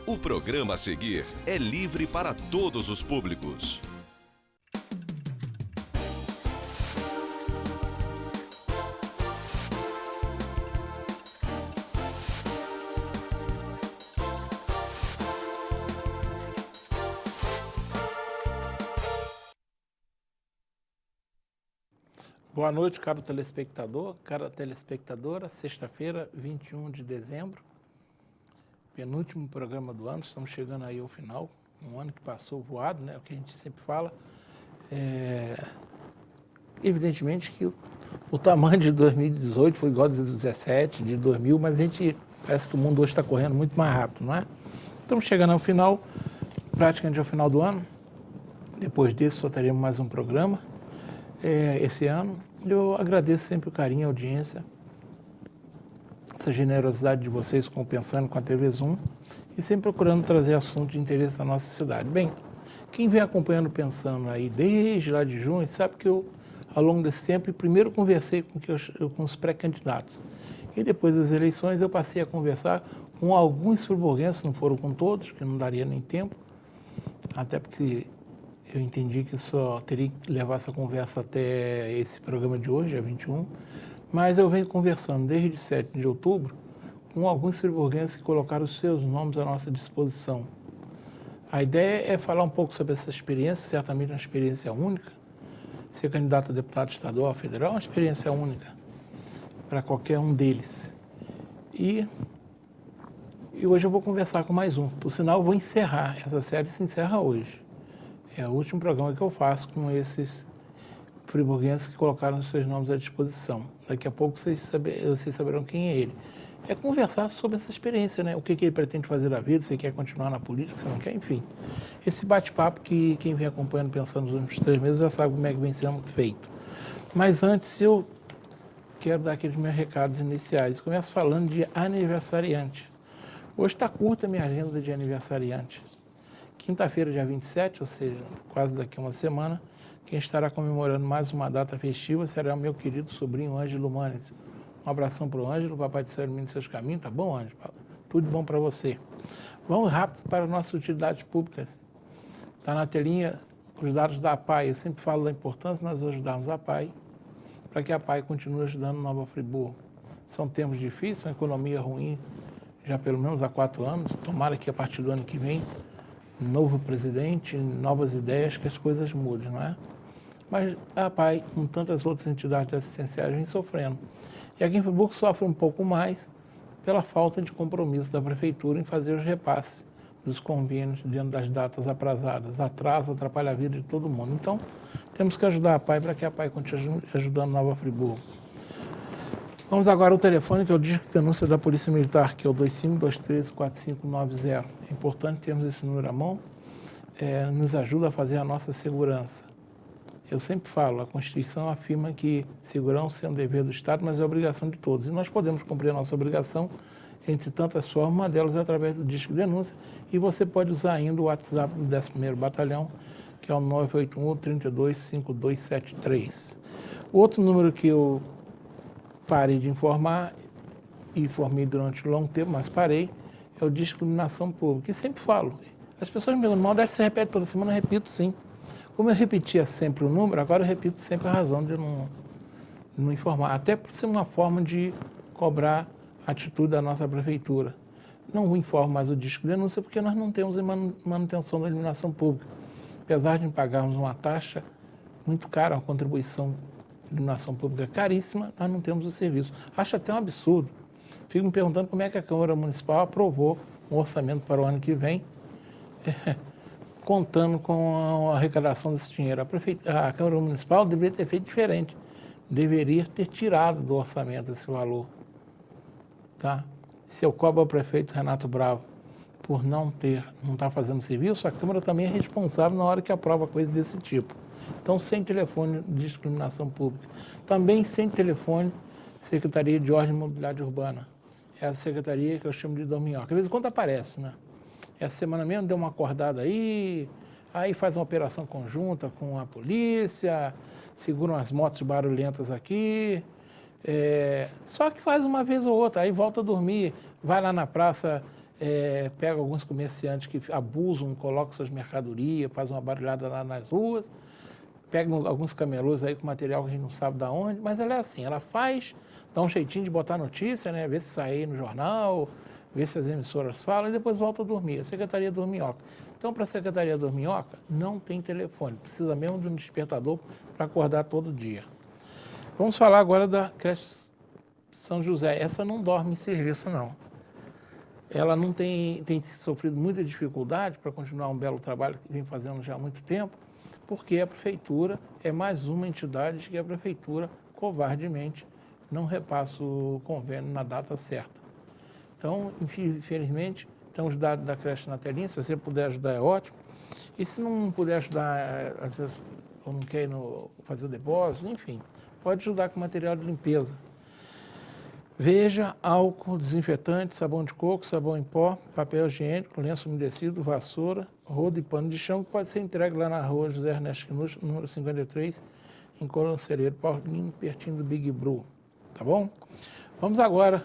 O programa a seguir é livre para todos os públicos. Boa noite, caro telespectador, cara telespectadora. Sexta-feira, 21 de dezembro, penúltimo programa do ano. Estamos chegando aí ao final, um ano que passou voado, né? O que a gente sempre fala. Evidentemente que o tamanho de 2018 foi igual a de 2017, de 2000, mas a gente parece que o mundo hoje está correndo muito mais rápido, não é? Estamos chegando ao final, praticamente ao final do ano. Depois disso, só teremos mais um programa esse ano. Eu agradeço sempre o carinho, a audiência, essa generosidade de vocês compensando com a TV Zoom e sempre procurando trazer assuntos de interesse da nossa cidade. Bem, quem vem acompanhando Pensando aí desde lá de junho, sabe que eu, ao longo desse tempo, primeiro conversei com os pré-candidatos. E depois das eleições eu passei a conversar com alguns friburguenses, não foram com todos, que não daria nem tempo, até porque eu entendi que só teria que levar essa conversa até esse programa de hoje, dia 21, mas eu venho conversando desde 7 de outubro com alguns friburguenses que colocaram os seus nomes à nossa disposição. A ideia é falar um pouco sobre essa experiência, certamente uma experiência única. Ser candidato a deputado estadual, federal, é uma experiência única para qualquer um deles. E hoje eu vou conversar com mais um. Por sinal, eu vou encerrar, essa série se encerra hoje. É o último programa que eu faço com esses friburguenses que colocaram os seus nomes à disposição. Daqui a pouco vocês saberão quem é ele. É conversar sobre essa experiência, né? O que ele pretende fazer da vida, se ele quer continuar na política, se não quer, enfim. Esse bate-papo que quem vem acompanhando, pensando nos últimos 3 meses, já sabe como é que vem sendo feito. Mas antes, eu quero dar aqueles meus recados iniciais. Começo falando de aniversariante. Hoje está curta a minha agenda de aniversariante. Quinta-feira, dia 27, ou seja, quase daqui a uma semana, quem estará comemorando mais uma data festiva será o meu querido sobrinho Ângelo Manes. Um abração para o Ângelo, papai do céu ilumine seus caminhos, tá bom, Ângelo? Tudo bom para você. Vamos rápido para as nossas utilidades públicas. Está na telinha os dados da APAI. Eu sempre falo da importância de nós ajudarmos a APAI para que a APAI continue ajudando Nova Friburgo. São tempos difíceis, uma economia ruim já pelo menos há 4 anos. Tomara que a partir do ano que vem novo presidente, novas ideias, que as coisas mudem, não é? Mas a APAI, com tantas outras entidades assistenciais, vem sofrendo. E aqui em Friburgo sofre um pouco mais pela falta de compromisso da Prefeitura em fazer os repasses dos convênios dentro das datas aprazadas. Atraso, atrapalha a vida de todo mundo. Então, temos que ajudar a APAI para que a APAI continue ajudando Nova Friburgo. Vamos agora ao telefone, que é o Disco de Denúncia da Polícia Militar, que é o 25234590. É importante termos esse número à mão, nos ajuda a fazer a nossa segurança. Eu sempre falo, a Constituição afirma que segurança é um dever do Estado, mas é obrigação de todos. E nós podemos cumprir a nossa obrigação, entre tantas formas, uma delas é através do Disco de Denúncia, e você pode usar ainda o WhatsApp do 11º Batalhão, que é o 981-325273. O outro número que eu parei de informar, e informei durante um longo tempo, mas parei, é o Discriminação Pública. E sempre falo, as pessoas me perguntam, Maldete, você repete toda semana? Eu repito sim. Como eu repetia sempre o número, agora eu repito sempre a razão de não informar. Até por ser uma forma de cobrar a atitude da nossa prefeitura. Não informo mais o Disco de Denúncia, porque nós não temos manutenção da iluminação pública. Apesar de pagarmos uma taxa muito cara, uma contribuição de iluminação pública caríssima, nós não temos o serviço. Acho até um absurdo. Fico me perguntando como é que a Câmara Municipal aprovou um orçamento para o ano que vem, contando com a arrecadação desse dinheiro. A Câmara Municipal deveria ter feito diferente. Deveria ter tirado do orçamento esse valor. Tá? Se eu cobro ao prefeito Renato Bravo por não estar fazendo serviço, a Câmara também é responsável na hora que aprova coisas desse tipo. Então, sem telefone de discriminação pública. Também sem telefone, Secretaria de Ordem e Mobilidade Urbana. É a secretaria que eu chamo de dorminhoca. De vez em quando aparece, né? Essa semana mesmo deu uma acordada aí, aí faz uma operação conjunta com a polícia, seguram as motos barulhentas aqui, só que faz uma vez ou outra, aí volta a dormir, vai lá na praça, pega alguns comerciantes que abusam, colocam suas mercadorias, faz uma barulhada lá nas ruas, pega alguns camelôs aí com material que a gente não sabe de onde, mas ela é assim, ela faz, dá um jeitinho de botar notícia, né, ver se sai no jornal, ver se as emissoras falam e depois volta a dormir. A Secretaria Dorminhoca. Então, para a Secretaria Dorminhoca, não tem telefone, precisa mesmo de um despertador para acordar todo dia. Vamos falar agora da creche São José. Essa não dorme em serviço, não. Ela não tem sofrido muita dificuldade para continuar um belo trabalho que vem fazendo já há muito tempo, porque a Prefeitura é mais uma entidade que a Prefeitura, covardemente, não repassa o convênio na data certa. Então, infelizmente, tem os dados da creche na telinha, se você puder ajudar é ótimo. E se não puder ajudar, às vezes, ou não quer fazer o depósito, enfim, pode ajudar com material de limpeza. Veja, álcool, desinfetante, sabão de coco, sabão em pó, papel higiênico, lenço umedecido, vassoura, rodo e pano de chão, que pode ser entregue lá na rua José Ernesto Quinus, número 53, em Conselheiro Paulinho, pertinho do Big Bru. Tá bom? Vamos agora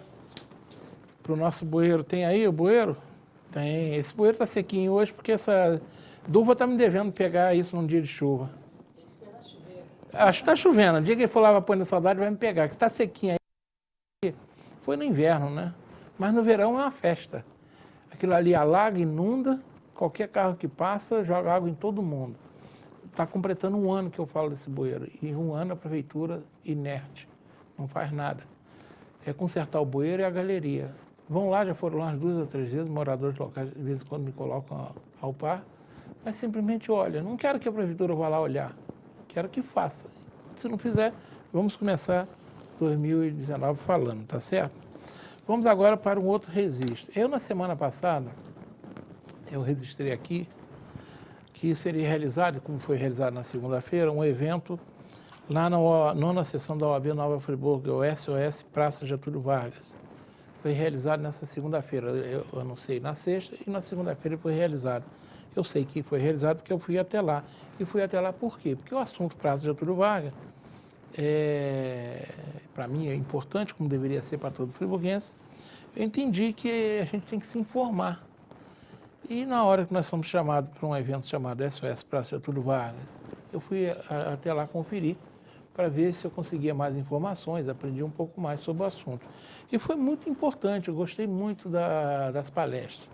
para o nosso bueiro. Tem aí o bueiro? Tem. Esse bueiro está sequinho hoje porque essa Duva está me devendo pegar isso num dia de chuva. Tem que esperar chover. Acho que está chovendo. O dia que ele for lá para pôr na saudade vai me pegar, que está sequinho aí. Foi no inverno, né? Mas no verão é uma festa. Aquilo ali alaga, inunda, qualquer carro que passa joga água em todo mundo. Está completando um ano que eu falo desse bueiro. E um ano a prefeitura inerte, não faz nada. É consertar o bueiro e a galeria. Vão lá, já foram lá umas 2 ou 3 vezes, moradores locais, de vez em quando me colocam ao par, mas simplesmente olha. Não quero que a prefeitura vá lá olhar, quero que faça. Se não fizer, vamos começar 2019 falando, tá certo? Vamos agora para um outro registro. Eu, na semana passada, eu registrei aqui que seria realizado, como foi realizado na segunda-feira, um evento lá na 9ª sessão da OAB Nova Friburgo, o SOS Praça Getúlio Vargas. Foi realizado nessa segunda-feira. Eu anunciei na sexta e na segunda-feira foi realizado. Eu sei que foi realizado porque eu fui até lá. E fui até lá por quê? Porque o assunto Praça Getúlio Vargas, para mim, é importante, como deveria ser para todo friburguense. Eu entendi que a gente tem que se informar. E na hora que nós somos chamados para um evento chamado SOS Praça Getúlio Vargas, eu fui até lá conferir para ver se eu conseguia mais informações, aprendi um pouco mais sobre o assunto. E foi muito importante, eu gostei muito das palestras.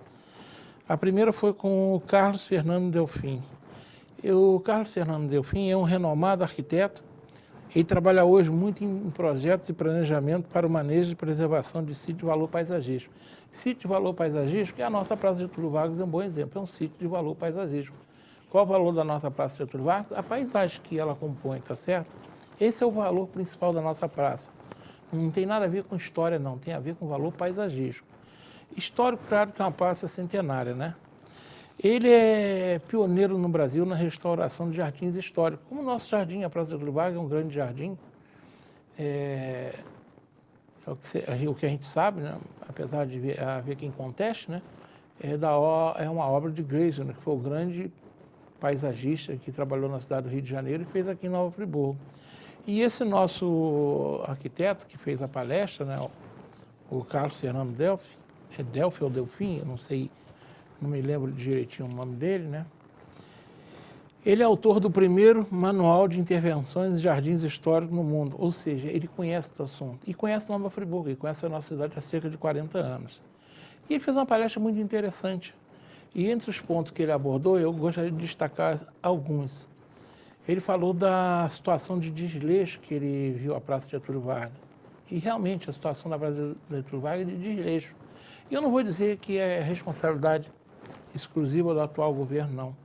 A primeira foi com o Carlos Fernando Delfim. O Carlos Fernando Delfim é um renomado arquiteto. Ele trabalha hoje muito em projetos e planejamento para o manejo e preservação de sítio de valor paisagístico. Sítio de valor paisagístico é a nossa Praça Getúlio Vargas, é um bom exemplo, é um sítio de valor paisagístico. Qual o valor da nossa Praça Getúlio Vargas? A paisagem que ela compõe, tá certo? Esse é o valor principal da nossa praça. Não tem nada a ver com história, não. Tem a ver com valor paisagístico. Histórico, claro que é uma praça centenária, né? Ele é pioneiro no Brasil na restauração de jardins históricos. Como o nosso jardim, a Praça Getúlio Vargas, é um grande jardim. O que a gente sabe, né? Apesar de haver quem conteste, né? É uma obra de Grayson, né? Que foi o grande paisagista que trabalhou na cidade do Rio de Janeiro e fez aqui em Nova Friburgo. E esse nosso arquiteto que fez a palestra, né, o Carlos Fernando Delfim, é Delfim ou Delfim, eu não sei, não me lembro direitinho o nome dele, né? Ele é autor do primeiro manual de intervenções em jardins históricos no mundo, ou seja, ele conhece o assunto. E conhece Nova Friburgo, ele conhece a nossa cidade há cerca de 40 anos. E ele fez uma palestra muito interessante. E entre os pontos que ele abordou, eu gostaria de destacar alguns. Ele falou da situação de desleixo que ele viu a Praça Getúlio Vargas. E realmente a situação da Praça Getúlio Vargas é de desleixo. E eu não vou dizer que é responsabilidade exclusiva do atual governo, não.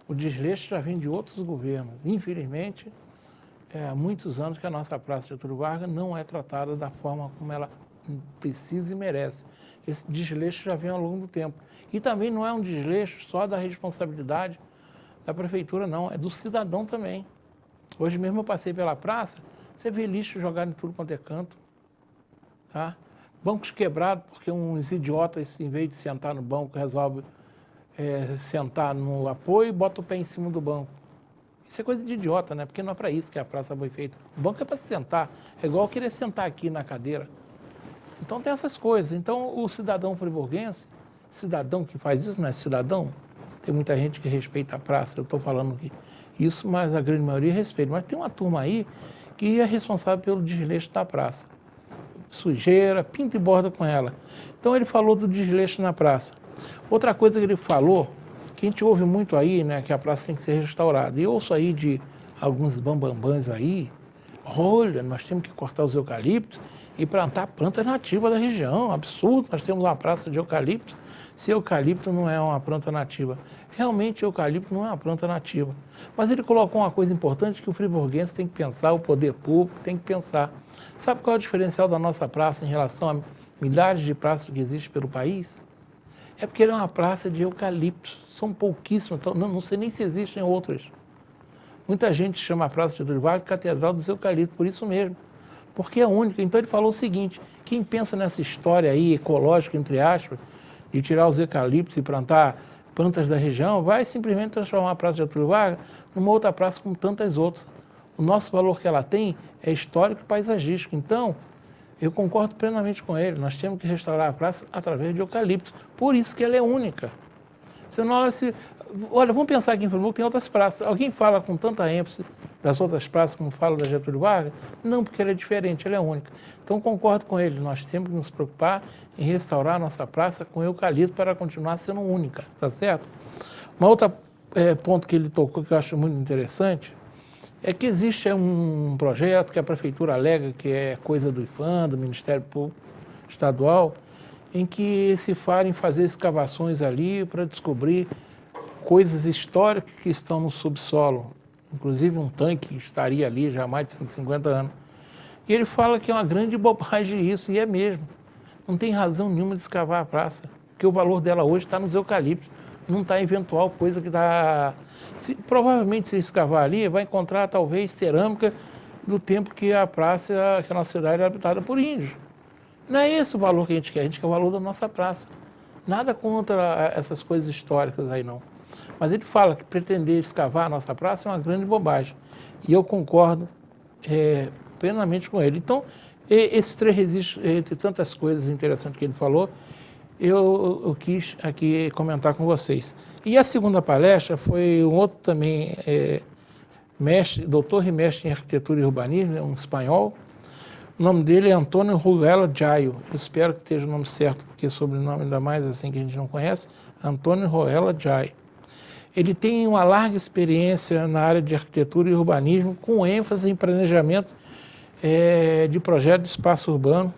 O desleixo já vem de outros governos. Infelizmente, há muitos anos que a nossa Praça Getúlio Vargas não é tratada da forma como ela precisa e merece. Esse desleixo já vem ao longo do tempo. E também não é um desleixo só da responsabilidade da prefeitura, não. É do cidadão também. Hoje mesmo eu passei pela praça, você vê lixo jogado em tudo quanto é canto. Tá? Bancos quebrados porque uns idiotas, em vez de sentar no banco, resolvem sentar no apoio e bota o pé em cima do banco. Isso é coisa de idiota, né? Porque não é para isso que a praça foi feita. O banco é para se sentar. É igual querer sentar aqui na cadeira. Então tem essas coisas. Então o cidadão friburguense, cidadão que faz isso, não é cidadão? Tem muita gente que respeita a praça, eu estou falando aqui isso, mas a grande maioria respeita. Mas tem uma turma aí que é responsável pelo desleixo da praça. Sujeira, pinta e borda com ela. Então ele falou do desleixo na praça. Outra coisa que ele falou, que a gente ouve muito aí, né, que a praça tem que ser restaurada. E eu ouço aí de alguns bambambãs aí, olha, nós temos que cortar os eucaliptos e plantar plantas nativas da região. Absurdo, nós temos uma praça de eucalipto, se eucalipto não é uma planta nativa. Realmente, eucalipto não é uma planta nativa. Mas ele colocou uma coisa importante que o friburguense tem que pensar, o poder público tem que pensar. Sabe qual é o diferencial da nossa praça em relação a milhares de praças que existem pelo país? É porque ele é uma praça de eucaliptos. São pouquíssimas, então, não sei nem se existem outras. Muita gente chama a Praça de Getúlio Vargas de Catedral dos Eucaliptos, por isso mesmo. Porque é única. Então ele falou o seguinte, quem pensa nessa história aí, ecológica, entre aspas, de tirar os eucaliptos e plantar plantas da região, vai simplesmente transformar a Praça de Getúlio Vargas numa outra praça como tantas outras. O nosso valor que ela tem é histórico e paisagístico. Então, eu concordo plenamente com ele. Nós temos que restaurar a praça através de eucaliptos. Por isso que ela é única. Você não olha se... Olha, vamos pensar aqui em Friburgo, tem outras praças. Alguém fala com tanta ênfase das outras praças como fala da Getúlio Vargas? Não, porque ela é diferente, ela é única. Então, concordo com ele. Nós temos que nos preocupar em restaurar a nossa praça com eucalipto para continuar sendo única, tá certo? Uma outra ponto que ele tocou que eu acho muito interessante é que existe um projeto que a Prefeitura alega que é coisa do IPHAN, do Ministério Público Estadual, em que se farem fazer escavações ali para descobrir coisas históricas que estão no subsolo, inclusive um tanque que estaria ali já há mais de 150 anos. E ele fala que é uma grande bobagem isso, e é mesmo. Não tem razão nenhuma de escavar a praça, porque o valor dela hoje está nos eucaliptos, não está em eventual coisa que está... Provavelmente, se escavar ali, vai encontrar talvez cerâmica do tempo que a praça, que a nossa cidade era habitada por índios. Não é esse o valor que a gente quer o valor da nossa praça. Nada contra essas coisas históricas aí, não. Mas ele fala que pretender escavar a nossa praça é uma grande bobagem. E eu concordo plenamente com ele. Então, esses três registros, entre tantas coisas interessantes que ele falou, eu quis aqui comentar com vocês. E a segunda palestra foi um outro também doutor e mestre em arquitetura e urbanismo, um espanhol. O nome dele é Antônio Ruela Jaio. Eu espero que esteja o nome certo, porque sobrenome ainda mais assim que a gente não conhece, Antônio Ruela Jaio. Ele tem uma larga experiência na área de arquitetura e urbanismo, com ênfase em planejamento de projeto de espaço urbano.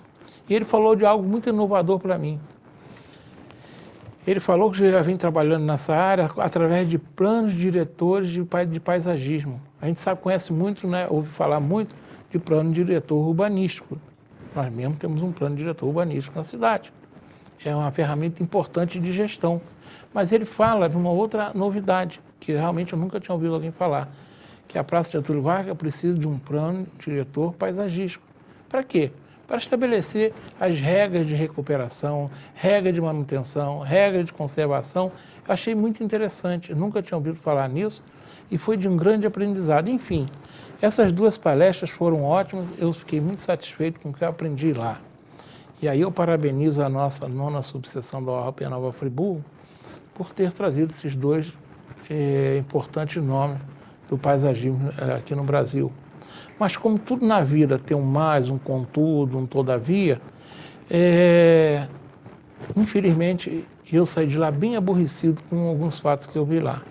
E ele falou de algo muito inovador para mim. Ele falou que já vem trabalhando nessa área através de planos diretores de paisagismo. A gente conhece muito, né, ouve falar muito de plano diretor urbanístico. Nós mesmo temos um plano diretor urbanístico na cidade. É uma ferramenta importante de gestão. Mas ele fala de uma outra novidade, que realmente eu nunca tinha ouvido alguém falar, que a Praça de Getúlio Vargas precisa de um plano diretor paisagístico. Para quê? Para estabelecer as regras de recuperação, regra de manutenção, regra de conservação. Eu achei muito interessante, eu nunca tinha ouvido falar nisso e foi de um grande aprendizado. Enfim, essas duas palestras foram ótimas, eu fiquei muito satisfeito com o que eu aprendi lá. E aí eu parabenizo a nossa 9ª subseção da OAB Nova Friburgo por ter trazido esses dois importantes nomes do paisagismo aqui no Brasil. Mas como tudo na vida tem um mais, um contudo, um todavia, infelizmente eu saí de lá bem aborrecido com alguns fatos que eu vi lá.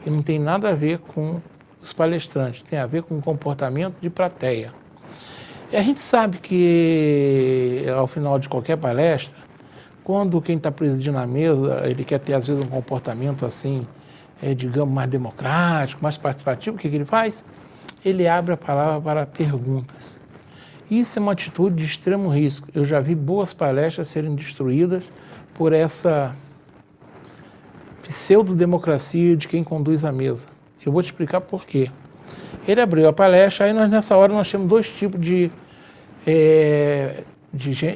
E não tem nada a ver com os palestrantes, tem a ver com o comportamento de plateia. E a gente sabe que ao final de qualquer palestra, quando quem está presidindo a mesa, ele quer ter às vezes um comportamento assim, digamos, mais democrático, mais participativo, o que ele faz? Ele abre a palavra para perguntas. Isso é uma atitude de extremo risco. Eu já vi boas palestras serem destruídas por essa pseudo-democracia de quem conduz a mesa. Eu vou te explicar por quê. Ele abriu a palestra, aí nessa hora nós temos dois tipos de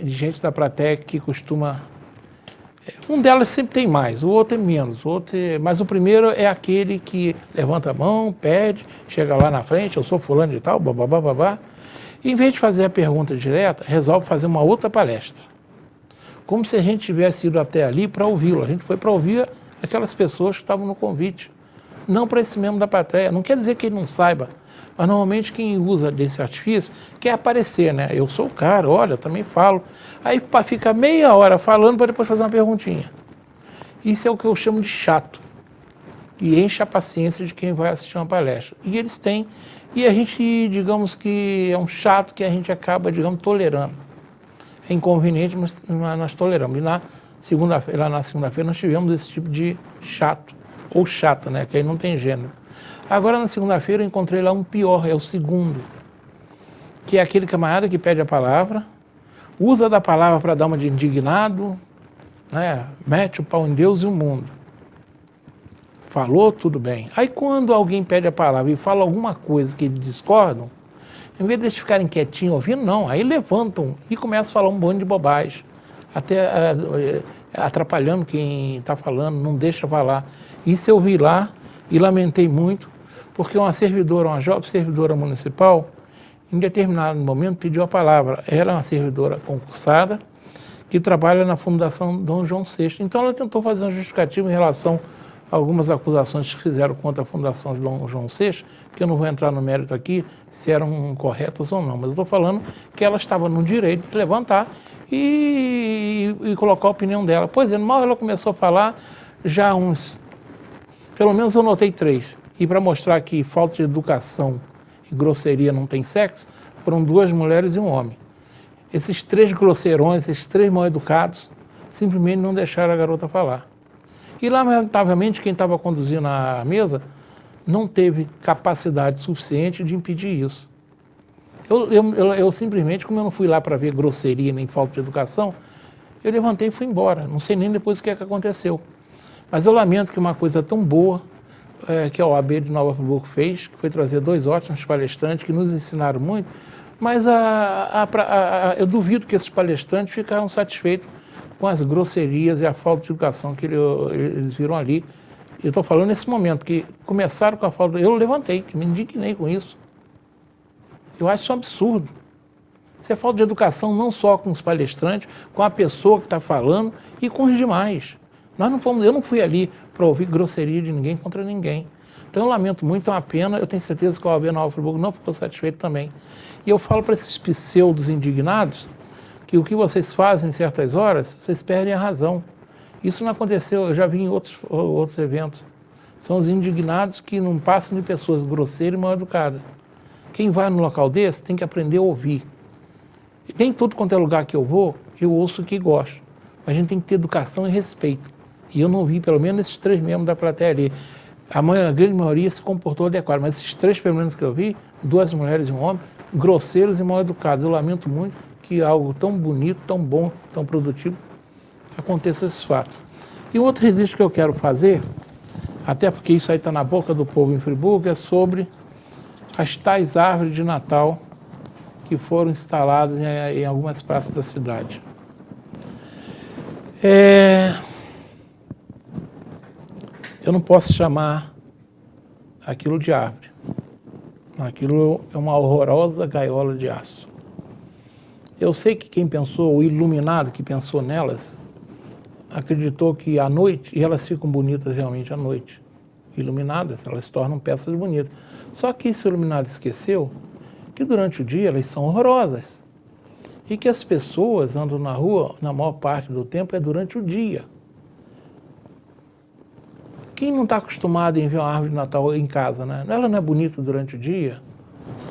gente da plateia que costuma Um delas sempre tem mais, o outro é menos. Mas o primeiro é aquele que levanta a mão, pede, chega lá na frente, eu sou fulano de tal, bababá, babá. E, em vez de fazer a pergunta direta, resolve fazer uma outra palestra. Como se a gente tivesse ido até ali para ouvi-lo. A gente foi para ouvir aquelas pessoas que estavam no convite, não para esse membro da plateia. Não quer dizer que ele não saiba, mas normalmente quem usa desse artifício quer aparecer, né? Eu sou o cara, olha, eu também falo. Aí fica meia hora falando para depois fazer uma perguntinha. Isso é o que eu chamo de chato. E enche a paciência de quem vai assistir uma palestra. E eles têm, e a gente, digamos que é um chato que a gente acaba, digamos, tolerando. É inconveniente, mas nós toleramos. E na segunda-feira nós tivemos esse tipo de chato, ou chata, né? Que aí não tem gênero. Agora, na segunda-feira, eu encontrei lá um pior, é o segundo, que é aquele camarada que pede a palavra, usa da palavra para dar uma de indignado, né? Mete o pau em Deus e o mundo. Falou, tudo bem. Aí, quando alguém pede a palavra e fala alguma coisa que eles discordam, em vez de eles ficarem quietinhos ouvindo, não. Aí levantam e começam a falar um bando de bobagem, até atrapalhando quem está falando, não deixa falar. Isso eu vi lá e lamentei muito, porque uma jovem servidora municipal, em determinado momento pediu a palavra. Ela é uma servidora concursada que trabalha na Fundação Dom João VI. Então ela tentou fazer uma justificativa em relação a algumas acusações que fizeram contra a Fundação Dom João VI, que eu não vou entrar no mérito aqui se eram corretas ou não, mas eu estou falando que ela estava no direito de se levantar e colocar a opinião dela. Pois é, mal ela começou a falar, já pelo menos eu notei 3. E para mostrar que falta de educação e grosseria não tem sexo, foram 2 mulheres e um homem. Esses 3 grosseirões, esses 3 mal educados, simplesmente não deixaram a garota falar. E, lamentavelmente, quem estava conduzindo a mesa não teve capacidade suficiente de impedir isso. Eu simplesmente, como eu não fui lá para ver grosseria nem falta de educação, eu levantei e fui embora. Não sei nem depois o que é que aconteceu. Mas eu lamento que uma coisa tão boa que a OAB de Nova Friburgo fez, que foi trazer 2 ótimos palestrantes que nos ensinaram muito, mas eu duvido que esses palestrantes ficaram satisfeitos com as grosserias e a falta de educação que eles viram ali. Eu estou falando nesse momento, que começaram com a falta... Eu levantei, que me indignei com isso. Eu acho isso um absurdo. Isso é falta de educação não só com os palestrantes, com a pessoa que está falando e com os demais. Eu não fui ali para ouvir grosseria de ninguém contra ninguém. Então eu lamento muito, é uma pena. Eu tenho certeza que a OAB Nova Friburgo não ficou satisfeito também. E eu falo para esses pseudos indignados que o que vocês fazem em certas horas, vocês perdem a razão. Isso não aconteceu, eu já vi em outros eventos. São os indignados que não passam de pessoas grosseiras e mal educadas. Quem vai num local desse tem que aprender a ouvir. E nem tudo quanto é lugar que eu vou, eu ouço o que gosto. Mas a gente tem que ter educação e respeito. E eu não vi, pelo menos, esses 3 membros da plateia ali. A grande maioria se comportou adequado, mas esses 3, pelo menos, que eu vi, 2 mulheres e um homem, grosseiros e mal educados. Eu lamento muito que algo tão bonito, tão bom, tão produtivo, aconteça esse fato. E o outro registro que eu quero fazer, até porque isso aí está na boca do povo em Friburgo, é sobre as tais árvores de Natal que foram instaladas em algumas praças da cidade. Eu não posso chamar aquilo de árvore. Aquilo é uma horrorosa gaiola de aço. Eu sei que quem pensou, o iluminado que pensou nelas, acreditou que à noite, e elas ficam bonitas realmente à noite, iluminadas, elas se tornam peças bonitas. Só que esse iluminado esqueceu que durante o dia elas são horrorosas e que as pessoas andam na rua, na maior parte do tempo, é durante o dia. Quem não está acostumado em ver uma árvore de Natal em casa, né? Ela não é bonita durante o dia?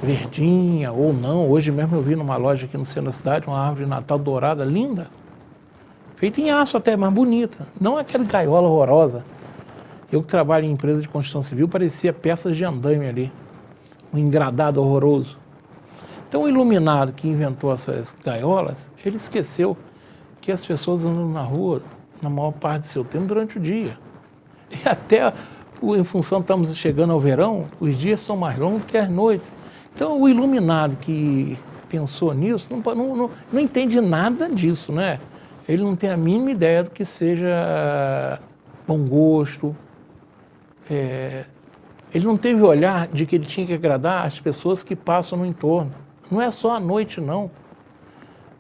Verdinha ou não. Hoje mesmo eu vi numa loja aqui no centro da cidade uma árvore de Natal dourada, linda. Feita em aço até, mas bonita. Não aquela gaiola horrorosa. Eu que trabalho em empresa de construção civil, parecia peças de andaime ali. Um engradado horroroso. Então o iluminado que inventou essas gaiolas, ele esqueceu que as pessoas andam na rua na maior parte do seu tempo durante o dia. E até, em função, estamos chegando ao verão, os dias são mais longos que as noites. Então, o iluminado que pensou nisso não entende nada disso, né? ele não tem a mínima ideia do que seja bom gosto. Ele não teve o olhar de que ele tinha que agradar as pessoas que passam no entorno. Não é só à noite, não.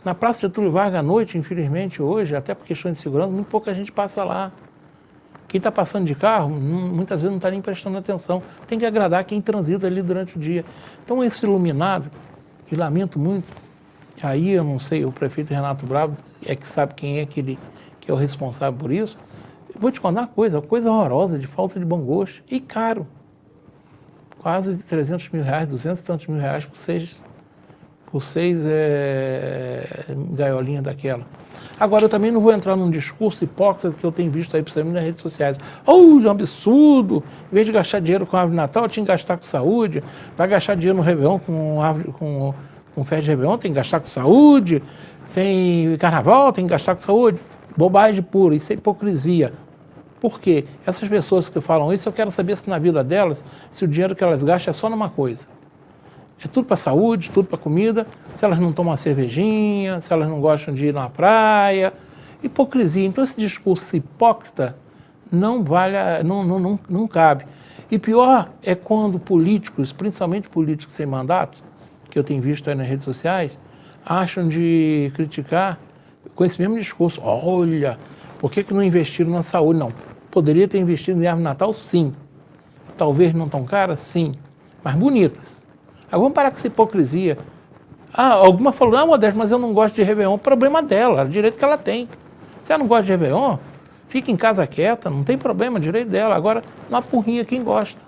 Na Praça Getúlio Vargas, à noite, infelizmente, hoje, até por questões de segurança, muito pouca gente passa lá. Quem está passando de carro, muitas vezes não está nem prestando atenção. Tem que agradar quem transita ali durante o dia. Então, esse iluminado, e lamento muito, aí eu não sei, o prefeito Renato Bravo é que sabe quem é que é o responsável por isso. Vou te contar uma coisa horrorosa, de falta de bom gosto e caro. Quase de 300 mil reais, 200 e tantos mil reais por seis gaiolinhas daquela. Agora, eu também não vou entrar num discurso hipócrita que eu tenho visto aí, principalmente nas redes sociais. É um absurdo! Em vez de gastar dinheiro com árvore de Natal, tinha que gastar com saúde. Vai gastar dinheiro no Réveillon com festa de Réveillon, tem que gastar com saúde. Tem carnaval, tem que gastar com saúde. Bobagem pura, isso é hipocrisia. Por quê? Essas pessoas que falam isso, eu quero saber se na vida delas, se o dinheiro que elas gastam é só numa coisa. É tudo para saúde, tudo para comida, se elas não tomam uma cervejinha, se elas não gostam de ir na praia. Hipocrisia. Então, esse discurso hipócrita não cabe. E pior é quando políticos, principalmente políticos sem mandato, que eu tenho visto aí nas redes sociais, acham de criticar com esse mesmo discurso. Olha, por que não investiram na saúde? Não. Poderia ter investido em árvore de Natal, sim. Talvez não tão caras, sim. Mas bonitas. Agora vamos parar com essa hipocrisia. Alguma falou, Modesto, mas eu não gosto de Réveillon. Problema dela, é o direito que ela tem. Se ela não gosta de Réveillon, fica em casa quieta, não tem problema, é direito dela. Agora, não apurrinha quem gosta.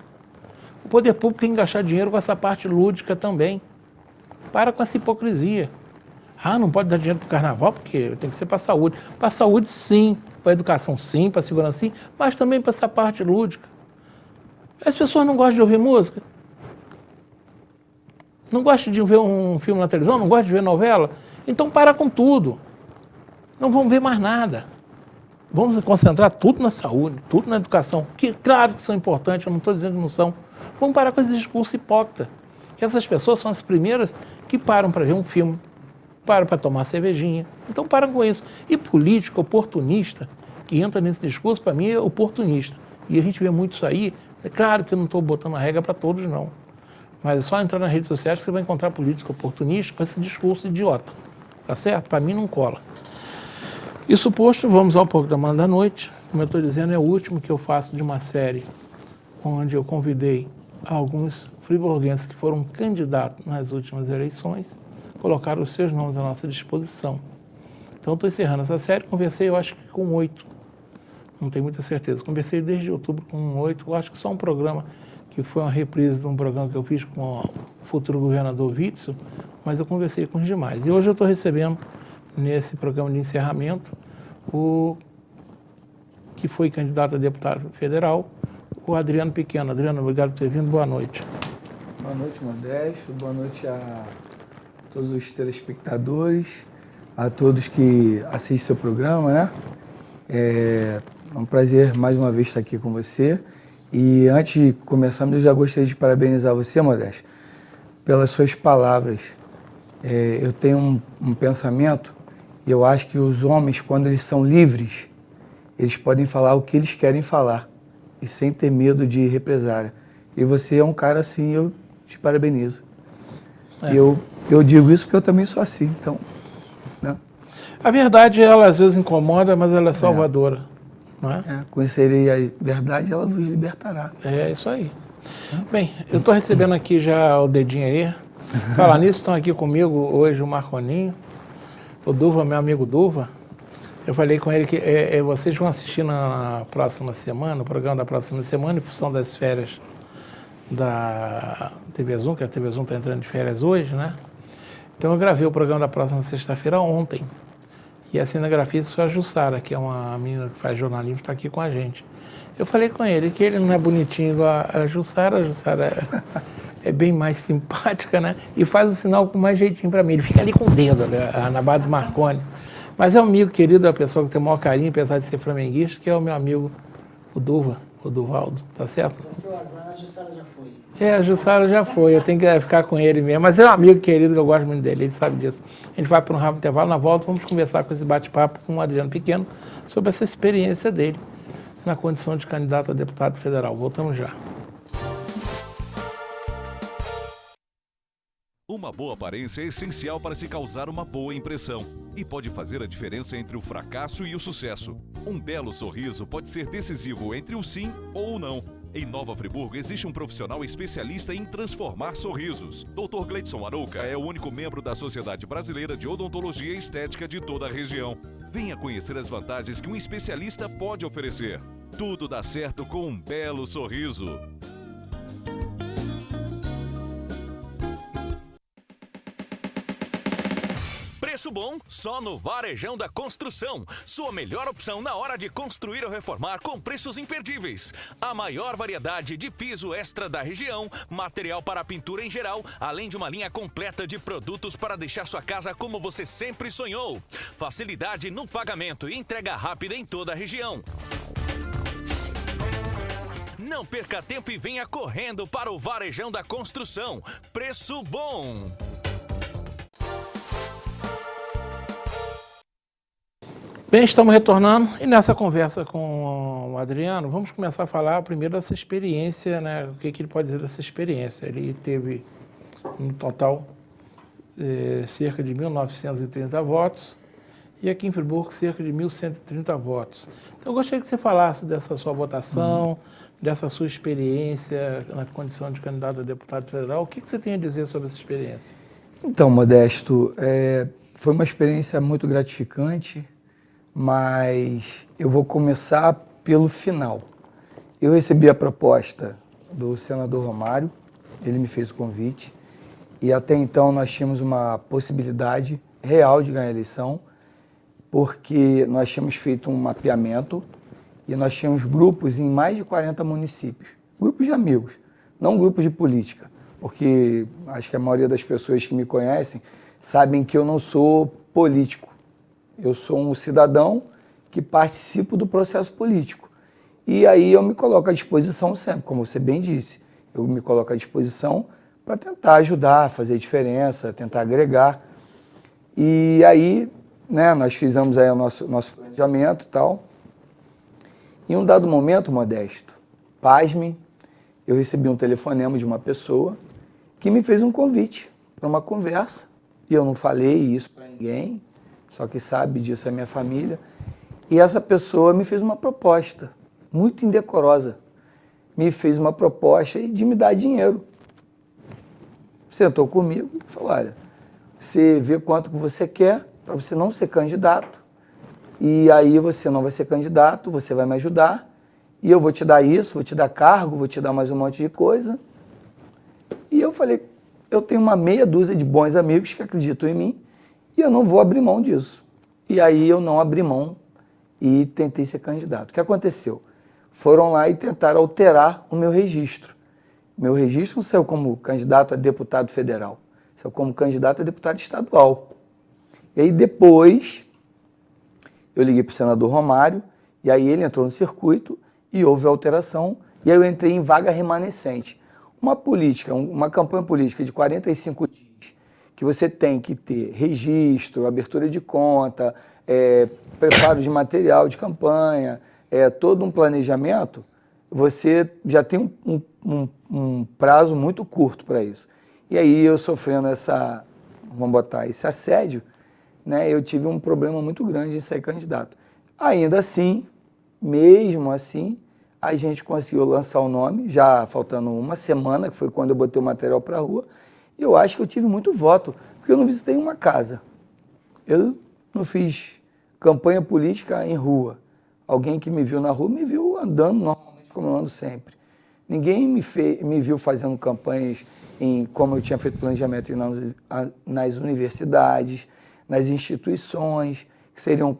O poder público tem que gastar dinheiro com essa parte lúdica também. Para com essa hipocrisia. Não pode dar dinheiro para o carnaval, porque tem que ser para a saúde. Para a saúde, sim. Para a educação, sim. Para a segurança, sim. Mas também para essa parte lúdica. As pessoas não gostam de ouvir música. Não gostam de ver um filme na televisão, não gostam de ver novela. Então para com tudo. Não vamos ver mais nada. Vamos concentrar tudo na saúde, tudo na educação. Que claro que são importantes, eu não estou dizendo que não são. Vamos parar com esse discurso hipócrita. Que essas pessoas são as primeiras que param para ver um filme, param para tomar cervejinha. Então param com isso. E político oportunista, que entra nesse discurso, para mim é oportunista. E a gente vê muito isso aí. É claro que eu não estou botando a regra para todos, não. Mas é só entrar nas redes sociais que você vai encontrar político oportunista com esse discurso idiota. Tá certo? Para mim não cola. Isso posto, vamos ao programa da noite. Como eu estou dizendo, é o último que eu faço de uma série onde eu convidei alguns friburguenses que foram candidatos nas últimas eleições, colocaram os seus nomes à nossa disposição. Então, estou encerrando essa série. Conversei, eu acho que com 8. Não tenho muita certeza. Conversei desde outubro com 8. Eu acho que só um programa que foi uma reprise de um programa que eu fiz com o futuro governador Witzel, mas eu conversei com os demais. E hoje eu estou recebendo, nesse programa de encerramento, o que foi candidato a deputado federal, o Adriano Pequeno. Adriano, obrigado por ter vindo. Boa noite. Boa noite, Modesto. Boa noite a todos os telespectadores, a todos que assistem seu programa, né? É um prazer mais uma vez estar aqui com você. E antes de começarmos, eu já gostaria de parabenizar você, Modesto, pelas suas palavras. Eu tenho um pensamento, e eu acho que os homens, quando eles são livres, eles podem falar o que eles querem falar, e sem ter medo de represália. E você é um cara assim, eu te parabenizo. E eu digo isso porque eu também sou assim, então... Né? A verdade, ela às vezes incomoda, mas ela é salvadora. Não é? Conhecerei a verdade, ela vos libertará. É isso aí. Bem, eu estou recebendo aqui já o dedinho aí. Falar nisso, estão aqui comigo hoje o Marconinho, o Duva, meu amigo Duva. Eu falei com ele que vocês vão assistir na próxima semana, o programa da próxima semana, em função das férias da TV Zoom, que a TV Zoom está entrando de férias hoje, né? Então eu gravei o programa da próxima sexta-feira ontem. E a cinegrafista foi a Jussara, que é uma menina que faz jornalismo, está aqui com a gente. Eu falei com ele que ele não é bonitinho igual a Jussara é bem mais simpática, né? E faz o sinal com mais jeitinho para mim. Ele fica ali com o dedo, né? A Anabado Marconi. Mas é um amigo querido, é uma pessoa que tem o maior carinho, apesar de ser flamenguista, que é o meu amigo, o Duva. Duvaldo, tá certo? Para seu azar, a Jussara já foi. A Jussara já foi, eu tenho que ficar com ele mesmo. Mas é um amigo querido, que eu gosto muito dele, ele sabe disso. A gente vai para um rápido intervalo, na volta vamos conversar com esse bate-papo com o Adriano Pequeno sobre essa experiência dele na condição de candidato a deputado federal. Voltamos já. Uma boa aparência é essencial para se causar uma boa impressão e pode fazer a diferença entre o fracasso e o sucesso. Um belo sorriso pode ser decisivo entre o sim ou o não. Em Nova Friburgo existe um profissional especialista em transformar sorrisos. Dr. Gleidson Arouca é o único membro da Sociedade Brasileira de Odontologia e Estética de toda a região. Venha conhecer as vantagens que um especialista pode oferecer. Tudo dá certo com um belo sorriso. Preço bom só no Varejão da Construção. Sua melhor opção na hora de construir ou reformar com preços imperdíveis. A maior variedade de piso extra da região, material para pintura em geral, além de uma linha completa de produtos para deixar sua casa como você sempre sonhou. Facilidade no pagamento e entrega rápida em toda a região. Não perca tempo e venha correndo para o Varejão da Construção. Preço bom. Bem, estamos retornando e nessa conversa com o Adriano, vamos começar a falar primeiro dessa experiência, né? O que ele pode dizer dessa experiência. Ele teve, no total, cerca de 1.930 votos e aqui em Friburgo cerca de 1.130 votos. Então, eu gostaria que você falasse dessa sua votação, dessa sua experiência na condição de candidato a deputado federal. O que você tem a dizer sobre essa experiência? Então, Modesto, foi uma experiência muito gratificante, mas eu vou começar pelo final. Eu recebi a proposta do senador Romário, ele me fez o convite, e até então nós tínhamos uma possibilidade real de ganhar a eleição, porque nós tínhamos feito um mapeamento e nós tínhamos grupos em mais de 40 municípios, grupos de amigos, não grupos de política, porque acho que a maioria das pessoas que me conhecem sabem que eu não sou político. Eu sou um cidadão que participo do processo político. E aí eu me coloco à disposição sempre, como você bem disse. Eu me coloco à disposição para tentar ajudar, fazer diferença, tentar agregar. E aí, né, nós fizemos aí o nosso planejamento e tal. Em um dado momento, Modesto, pasme, eu recebi um telefonema de uma pessoa que me fez um convite para uma conversa. E eu não falei isso para ninguém, só que sabe disso a minha família. E essa pessoa me fez uma proposta muito indecorosa. Me fez uma proposta de me dar dinheiro. Sentou comigo e falou, olha, você vê quanto que você quer para você não ser candidato. E aí você não vai ser candidato, você vai me ajudar. E eu vou te dar isso, vou te dar cargo, vou te dar mais um monte de coisa. E eu falei, eu tenho uma meia dúzia de bons amigos que acreditam em mim. E eu não vou abrir mão disso. E aí eu não abri mão e tentei ser candidato. O que aconteceu? Foram lá e tentaram alterar o meu registro. Meu registro não saiu como candidato a deputado federal, saiu como candidato a deputado estadual. E aí depois eu liguei para o senador Romário, e aí ele entrou no circuito e houve alteração, e aí eu entrei em vaga remanescente. Uma política, uma campanha política de 45 dias, que você tem que ter registro, abertura de conta, preparo de material de campanha, todo um planejamento, você já tem um prazo muito curto para isso. E aí eu sofrendo vamos botar, esse assédio, né, eu tive um problema muito grande de ser candidato. Ainda assim, mesmo assim, a gente conseguiu lançar o nome, já faltando uma semana, que foi quando eu botei o material para a rua. Eu acho que eu tive muito voto, porque eu não visitei uma casa. Eu não fiz campanha política em rua. Alguém que me viu na rua me viu andando normalmente como eu ando sempre. Ninguém me viu fazendo campanhas como eu tinha feito planejamento nas universidades, nas instituições, que seriam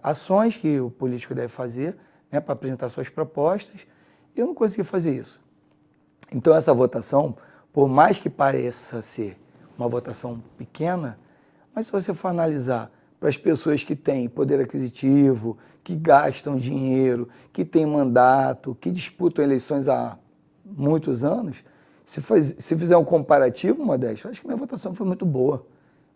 ações que o político deve fazer, né, para apresentar suas propostas. E eu não consegui fazer isso. Então essa votação, por mais que pareça ser uma votação pequena, mas se você for analisar para as pessoas que têm poder aquisitivo, que gastam dinheiro, que têm mandato, que disputam eleições há muitos anos, se fizer um comparativo, Modesto, acho que minha votação foi muito boa.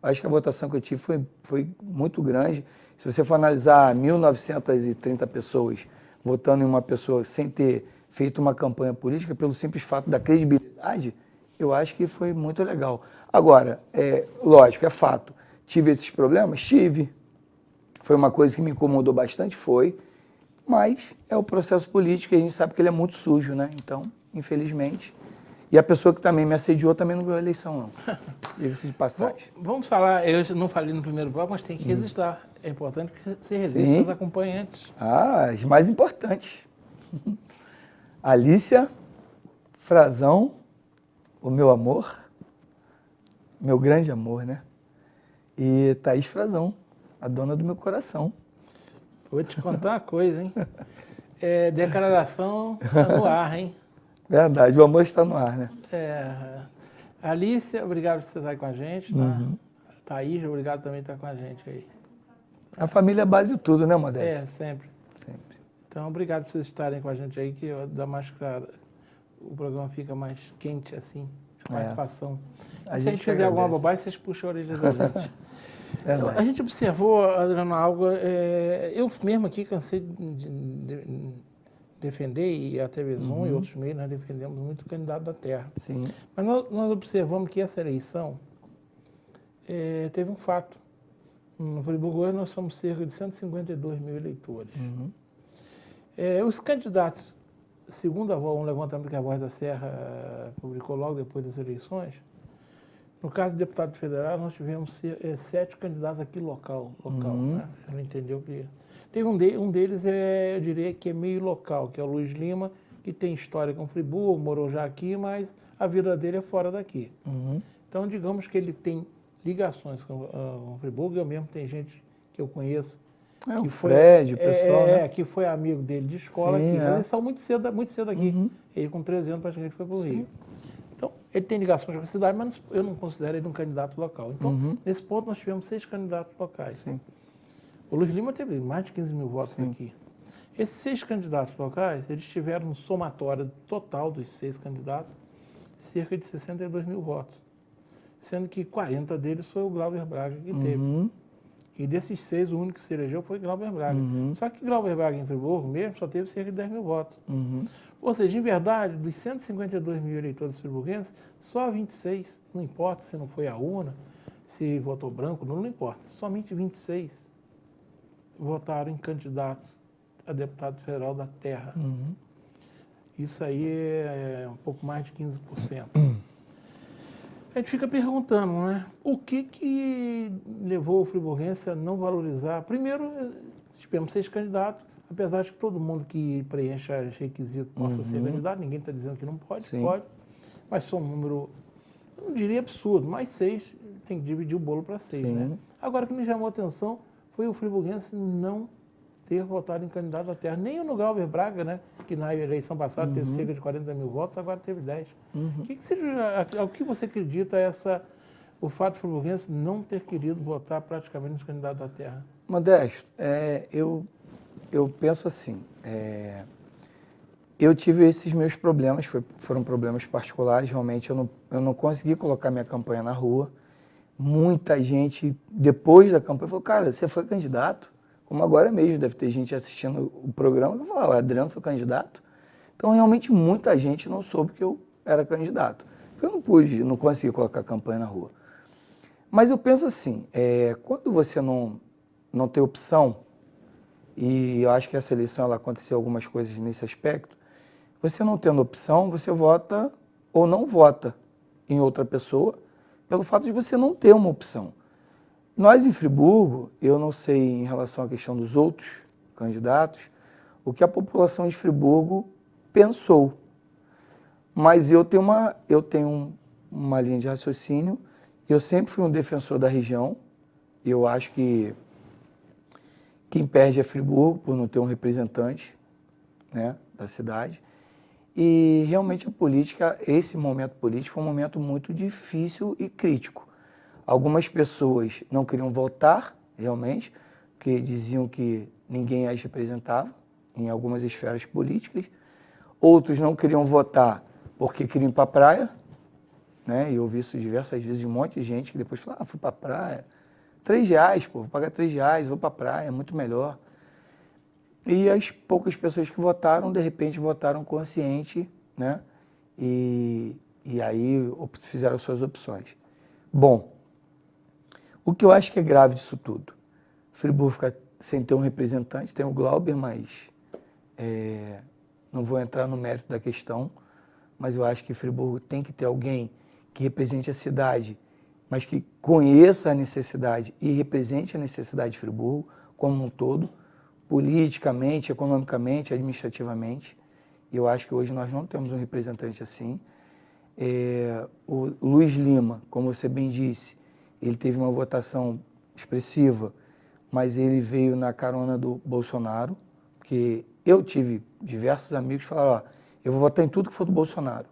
Acho que a votação que eu tive foi muito grande. Se você for analisar 1.930 pessoas votando em uma pessoa sem ter feito uma campanha política, pelo simples fato da credibilidade, eu acho que foi muito legal. Agora, lógico, é fato. Tive esses problemas? Tive. Foi uma coisa que me incomodou bastante? Foi. Mas é o processo político e a gente sabe que ele é muito sujo, né? Então, infelizmente. E a pessoa que também me assediou também não ganhou a eleição, não. Diga-se de passagem. Vamos falar, eu não falei no primeiro bloco, mas tem que resistar. É importante que você resista Sim. aos acompanhantes. Ah, as mais importantes. Alícia, Frazão, o meu amor, meu grande amor, né? E Thaís Frazão, a dona do meu coração. Vou te contar uma coisa, hein? Declaração tá no ar, hein? Verdade, o amor está no ar, né? Alícia, obrigado por você estar aí com a gente, tá? Thaís, obrigado também por estar com a gente aí. A família é a base de tudo, né, Modesto? Sempre. Sempre. Então, obrigado por vocês estarem com a gente aí, que dá mais claro. O programa fica mais quente, assim, a participação. A Se a gente fizer alguma bobagem, vocês puxam a orelha da gente. Verdade. A gente observou, Adriano, algo. Eu mesmo aqui cansei de defender, e a TV Zoom e outros meios, nós defendemos muito o candidato da terra. Sim. Mas nós observamos que essa eleição teve um fato. No Friburgo hoje nós somos cerca de 152 mil eleitores. Os candidatos, segundo um levantamento que a Voz da Serra publicou logo depois das eleições, no caso do deputado federal, nós tivemos 7 candidatos aqui local. Né? Ela entendeu que... Tem um deles, eu diria que é meio local, que é o Luiz Lima, que tem história com Friburgo, morou já aqui, mas a vida dele é fora daqui. Então, digamos que ele tem ligações com Friburgo, eu mesmo tenho gente que eu conheço. O Fred, o pessoal, né? Que foi amigo dele de escola. Sim, aqui, mas eles são muito cedo aqui. Ele com 13 anos praticamente foi para o Rio. Então, ele tem ligações com a cidade, mas eu não considero ele um candidato local. Então, nesse ponto, nós tivemos 6 candidatos locais. Sim. O Luiz Lima teve mais de 15 mil votos aqui. Esses 6 candidatos locais, eles tiveram um somatório total dos 6 candidatos, cerca de 62 mil votos. Sendo que 40 deles foi o Glauber Braga que teve. E desses 6, o único que se elegeu foi Glauber Braga. Só que Glauber Braga em Friburgo mesmo só teve cerca de 10 mil votos. Ou seja, em verdade, dos 152 mil eleitores friburguenses, só 26, não importa se não foi a urna, se votou branco, não importa. Somente 26 votaram em candidatos a deputado federal da terra. Isso aí é um pouco mais de 15%. A gente fica perguntando, né? O que levou o friburguense a não valorizar? Primeiro, tivemos 6 candidatos, apesar de que todo mundo que preencha esse requisito possa ser candidato, ninguém está dizendo que não pode, pode, mas foi um número, eu não diria absurdo, mas 6, tem que dividir o bolo para 6, né? Agora, o que me chamou a atenção foi o friburguense não ter votado em candidato da terra. Nem no Glauber Braga, né, que na eleição passada teve cerca de 40 mil votos, agora teve 10. O que você acredita o fato do friburguense não ter querido votar praticamente nos candidatos da terra? Modesto, eu penso assim, eu tive esses meus problemas, foram problemas particulares, realmente eu não consegui colocar minha campanha na rua. Muita gente, depois da campanha, falou, cara, você foi candidato? Como agora mesmo, deve ter gente assistindo o programa que falou, o Adriano foi candidato. Então, realmente, muita gente não soube que eu era candidato. Eu não consegui colocar a campanha na rua. Mas eu penso assim, quando você não tem opção, e eu acho que essa eleição ela aconteceu algumas coisas nesse aspecto, você não tendo opção, você vota ou não vota em outra pessoa, pelo fato de você não ter uma opção. Nós em Friburgo, eu não sei em relação à questão dos outros candidatos, o que a população de Friburgo pensou. Mas eu tenho uma linha de raciocínio, eu sempre fui um defensor da região, e eu acho que quem perde é Friburgo, por não ter um representante, né, da cidade. E realmente a política, esse momento político, foi um momento muito difícil e crítico. Algumas pessoas não queriam votar realmente, porque diziam que ninguém as representava em algumas esferas políticas. Outros não queriam votar porque queriam ir para a praia, né? E eu ouvi isso diversas vezes de um monte de gente que depois falou, fui para a praia, R$3, vou pagar R$3, vou para a praia, é muito melhor. E as poucas pessoas que votaram, de repente, votaram consciente, né? E aí fizeram suas opções. Bom, o que eu acho que é grave disso tudo? Friburgo fica sem ter um representante, tem o Glauber, mas não vou entrar no mérito da questão, mas eu acho que Friburgo tem que ter alguém que represente a cidade, mas que conheça a necessidade e represente a necessidade de Friburgo como um todo, politicamente, economicamente, administrativamente. E eu acho que hoje nós não temos um representante assim. O Luiz Lima, como você bem disse, ele teve uma votação expressiva, mas ele veio na carona do Bolsonaro, porque eu tive diversos amigos que falaram, eu vou votar em tudo que for do Bolsonaro.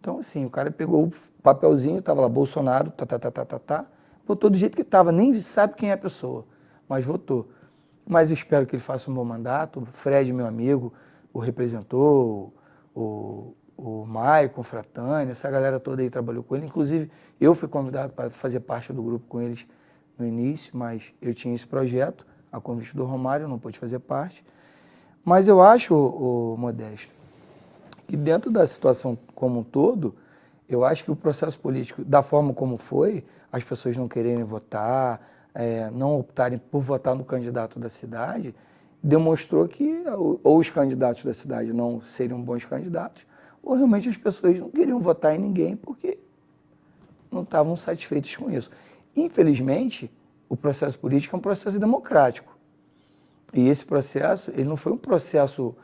Então, assim, o cara pegou o papelzinho, estava lá, Bolsonaro, votou do jeito que estava, nem sabe quem é a pessoa, mas votou. Mas eu espero que ele faça um bom mandato. O Fred, meu amigo, o representou, o Maicon, o Fratani, essa galera toda aí trabalhou com ele. Inclusive, eu fui convidado para fazer parte do grupo com eles no início, mas eu tinha esse projeto, a convite do Romário, eu não pude fazer parte. Mas eu acho, Modesto, que dentro da situação como um todo, eu acho que o processo político, da forma como foi, as pessoas não quererem votar, não optarem por votar no candidato da cidade, demonstrou que ou os candidatos da cidade não seriam bons candidatos, ou realmente as pessoas não queriam votar em ninguém porque não estavam satisfeitos com isso. Infelizmente, o processo político é um processo democrático. E esse processo, ele não foi um processo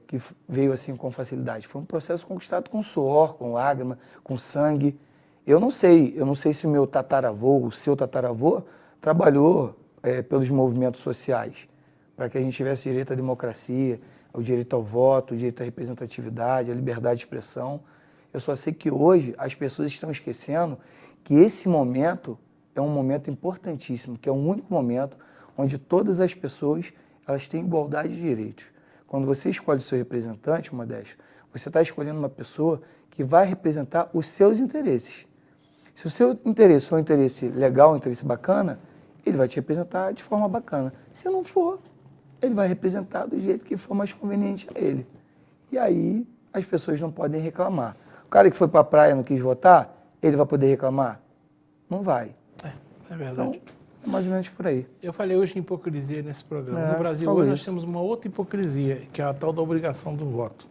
que veio assim com facilidade, foi um processo conquistado com suor, com lágrima, com sangue. Eu não sei se o meu tataravô, o seu tataravô, trabalhou pelos movimentos sociais, para que a gente tivesse direito à democracia, o direito ao voto, o direito à representatividade, à liberdade de expressão. Eu só sei que hoje as pessoas estão esquecendo que esse momento é um momento importantíssimo, que é o único momento onde todas as pessoas elas têm igualdade de direitos. Quando você escolhe o seu representante, Modesto, você está escolhendo uma pessoa que vai representar os seus interesses. Se o seu interesse for um interesse legal, um interesse bacana, ele vai te representar de forma bacana. Se não for, ele vai representar do jeito que for mais conveniente a ele. E aí as pessoas não podem reclamar. O cara que foi para a praia e não quis votar, ele vai poder reclamar? Não vai. É verdade. Então, mais ou menos por aí. Eu falei hoje de hipocrisia nesse programa. No Brasil hoje nós temos uma outra hipocrisia, que é a tal da obrigação do voto.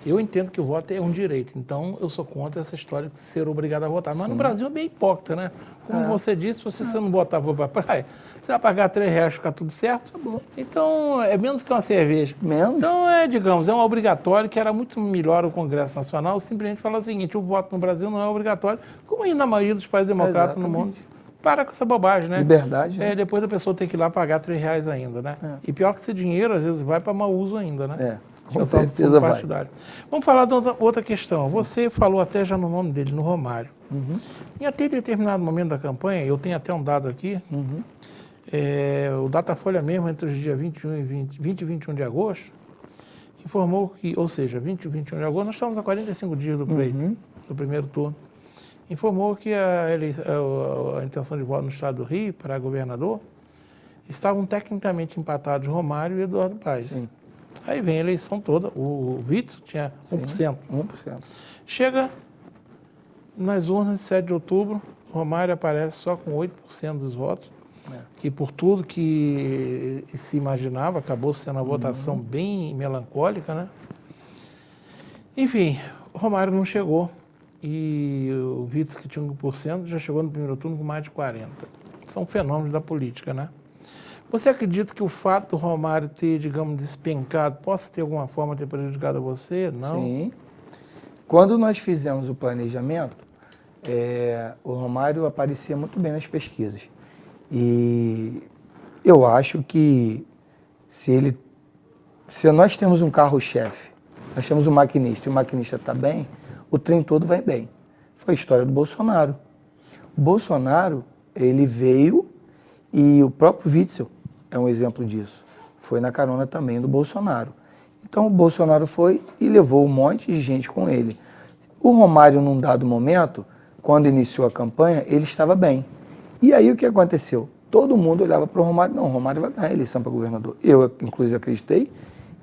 Eu entendo que o voto é um direito, então eu sou contra essa história de ser obrigado a votar. Mas no Brasil é bem hipócrita, né? Como você disse, se você não botar vou para a praia, você vai pagar R$3, ficar tudo certo. Então, é menos que uma cerveja. Menos? Então, digamos, é um obrigatório, que era muito melhor o Congresso Nacional simplesmente falar o seguinte, o voto no Brasil não é obrigatório, como aí na maioria dos países democratas no mundo. Para com essa bobagem, né? Liberdade. Né? Depois a pessoa tem que ir lá pagar R$3 ainda, né? E pior que esse dinheiro, às vezes, vai para mau uso ainda, né? Com certeza vai. Vamos falar de outra questão. Sim. Você falou até já no nome dele, no Romário. Em até determinado momento da campanha, eu tenho até um dado aqui, o Datafolha mesmo, entre os dias 20 e 21 de agosto, informou que, ou seja, 20 e 21 de agosto, nós estamos a 45 dias do pleito, do primeiro turno, informou que a intenção de voto no estado do Rio para governador estavam tecnicamente empatados Romário e Eduardo Paes. Sim. Aí vem a eleição toda, o Vitor tinha 1%. 1%. Chega nas urnas de 7 de outubro, Romário aparece só com 8% dos votos, que por tudo que se imaginava, acabou sendo uma votação bem melancólica, né? Enfim, Romário não chegou e o Vitor, que tinha 1%, já chegou no primeiro turno com mais de 40%. São fenômenos da política, né? Você acredita que o fato do Romário ter, digamos, despencado, possa ter alguma forma ter prejudicado a você? Não? Sim. Quando nós fizemos o planejamento, o Romário aparecia muito bem nas pesquisas. E eu acho que se nós temos um carro-chefe, nós temos um maquinista, e o maquinista está bem, o trem todo vai bem. Foi a história do Bolsonaro. O Bolsonaro, ele veio E o próprio Witzel é um exemplo disso. Foi na carona também do Bolsonaro. Então o Bolsonaro foi e levou um monte de gente com ele. O Romário, num dado momento, quando iniciou a campanha, ele estava bem. E aí o que aconteceu? Todo mundo olhava para o Romário, não, o Romário vai ganhar a eleição para governador. Eu, inclusive, acreditei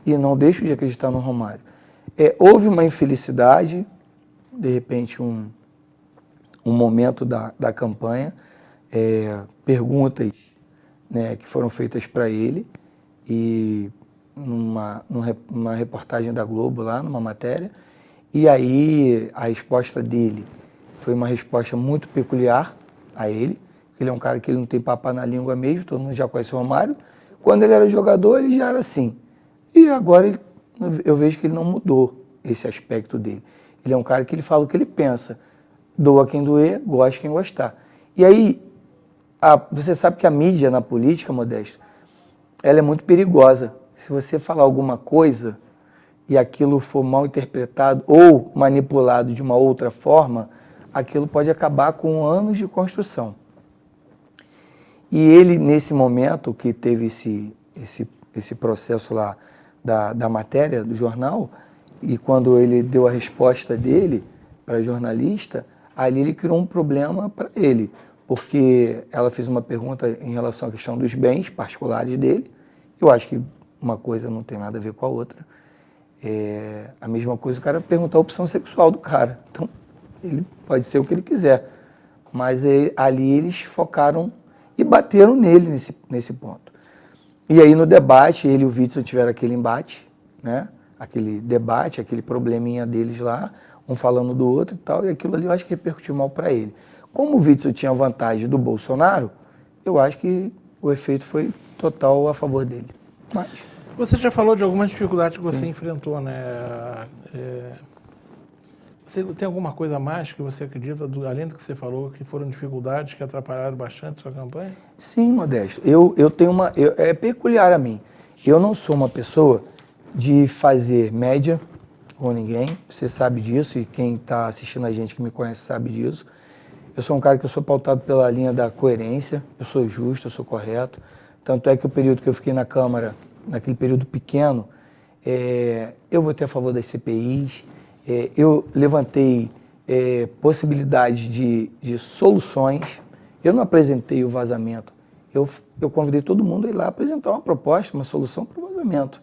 e não deixo de acreditar no Romário. Houve uma infelicidade, de repente um momento da campanha, perguntas, né, que foram feitas para ele, e numa reportagem da Globo lá, numa matéria, e aí a resposta dele foi uma resposta muito peculiar a ele. Ele é um cara que ele não tem papo na língua mesmo, todo mundo já conhece o Romário. Quando ele era jogador, ele já era assim. E agora eu vejo que ele não mudou esse aspecto dele. Ele é um cara que ele fala o que ele pensa. Doa quem doer, gosta quem gostar. E aí, você sabe que a mídia na política, Modesto, ela é muito perigosa. Se você falar alguma coisa e aquilo for mal interpretado ou manipulado de uma outra forma, aquilo pode acabar com anos de construção. E ele, nesse momento que teve esse processo lá da matéria, do jornal, e quando ele deu a resposta dele para a jornalista, ali ele criou um problema para ele, porque ela fez uma pergunta em relação à questão dos bens particulares dele. Eu acho que uma coisa não tem nada a ver com a outra. A mesma coisa o cara perguntar a opção sexual do cara. Então, ele pode ser o que ele quiser. Mas ali eles focaram e bateram nele nesse ponto. E aí no debate, ele e o Witzel tiveram aquele embate, né? Aquele debate, aquele probleminha deles lá, um falando do outro e tal, e aquilo ali eu acho que repercutiu mal para ele. Como o Witzel tinha vantagem do Bolsonaro, eu acho que o efeito foi total a favor dele. Mas... Você já falou de algumas dificuldades que você enfrentou, né? Você tem alguma coisa a mais que você acredita, além do que você falou, que foram dificuldades que atrapalharam bastante a sua campanha? Sim, Modesto. Eu tenho é peculiar a mim. Eu não sou uma pessoa de fazer média com ninguém. Você sabe disso, e quem está assistindo a gente que me conhece sabe disso. Eu sou um cara que eu sou pautado pela linha da coerência. Eu sou justo, eu sou correto. Tanto é que o período que eu fiquei na Câmara, naquele período pequeno, eu votei a favor das CPIs. Eu levantei possibilidades de soluções. Eu não apresentei o vazamento. Eu convidei todo mundo a ir lá apresentar uma proposta, uma solução para o vazamento.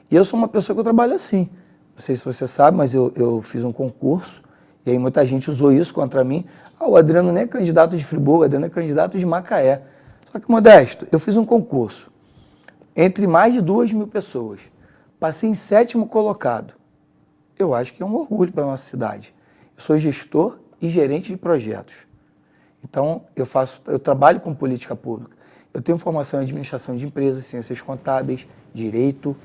E eu sou uma pessoa que eu trabalho assim. Não sei se você sabe, mas eu fiz um concurso, e aí muita gente usou isso contra mim. O Adriano nem é candidato de Friburgo, o Adriano é candidato de Macaé. Só que, Modesto, eu fiz um concurso entre mais de 2.000 pessoas. Passei em 7º colocado. Eu acho que é um orgulho para a nossa cidade. Eu sou gestor e gerente de projetos. Então, eu trabalho com política pública. Eu tenho formação em administração de empresas, ciências contábeis, direito,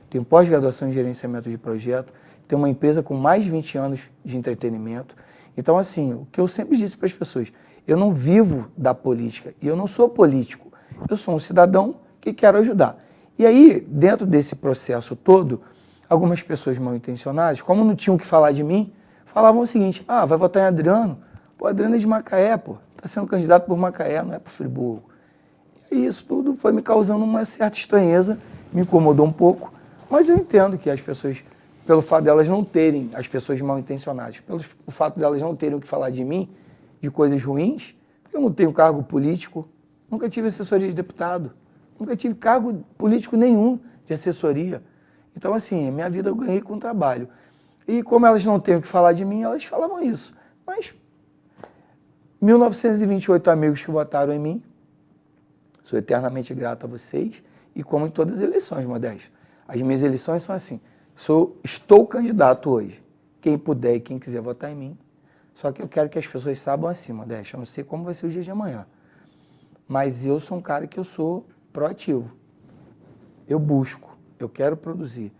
tenho pós-graduação em gerenciamento de projeto, tenho uma empresa com mais de 20 anos de entretenimento. Então, assim, o que eu sempre disse para as pessoas, eu não vivo da política e eu não sou político. Eu sou um cidadão que quero ajudar. E aí, dentro desse processo todo, algumas pessoas mal intencionadas, como não tinham o que falar de mim, falavam o seguinte: vai votar em Adriano? Pô, Adriano é de Macaé, pô. Está sendo candidato por Macaé, não é por Friburgo. E isso tudo foi me causando uma certa estranheza, me incomodou um pouco, mas eu entendo que as pessoas, pelo fato delas não terem, as pessoas mal intencionadas, pelo fato delas não terem o que falar de mim, de coisas ruins, eu não tenho cargo político, nunca tive assessoria de deputado, nunca tive cargo político nenhum de assessoria. Então, assim, a minha vida eu ganhei com o trabalho. E como elas não têm o que falar de mim, elas falavam isso. Mas 1.928 amigos que votaram em mim, sou eternamente grato a vocês, e como em todas as eleições, Modesto. As minhas eleições são assim, estou candidato hoje. Quem puder e quem quiser votar em mim. Só que eu quero que as pessoas saibam assim, Modesto, eu não sei como vai ser o dia de amanhã. Mas eu sou um cara que eu sou proativo. Eu busco, eu quero produzir,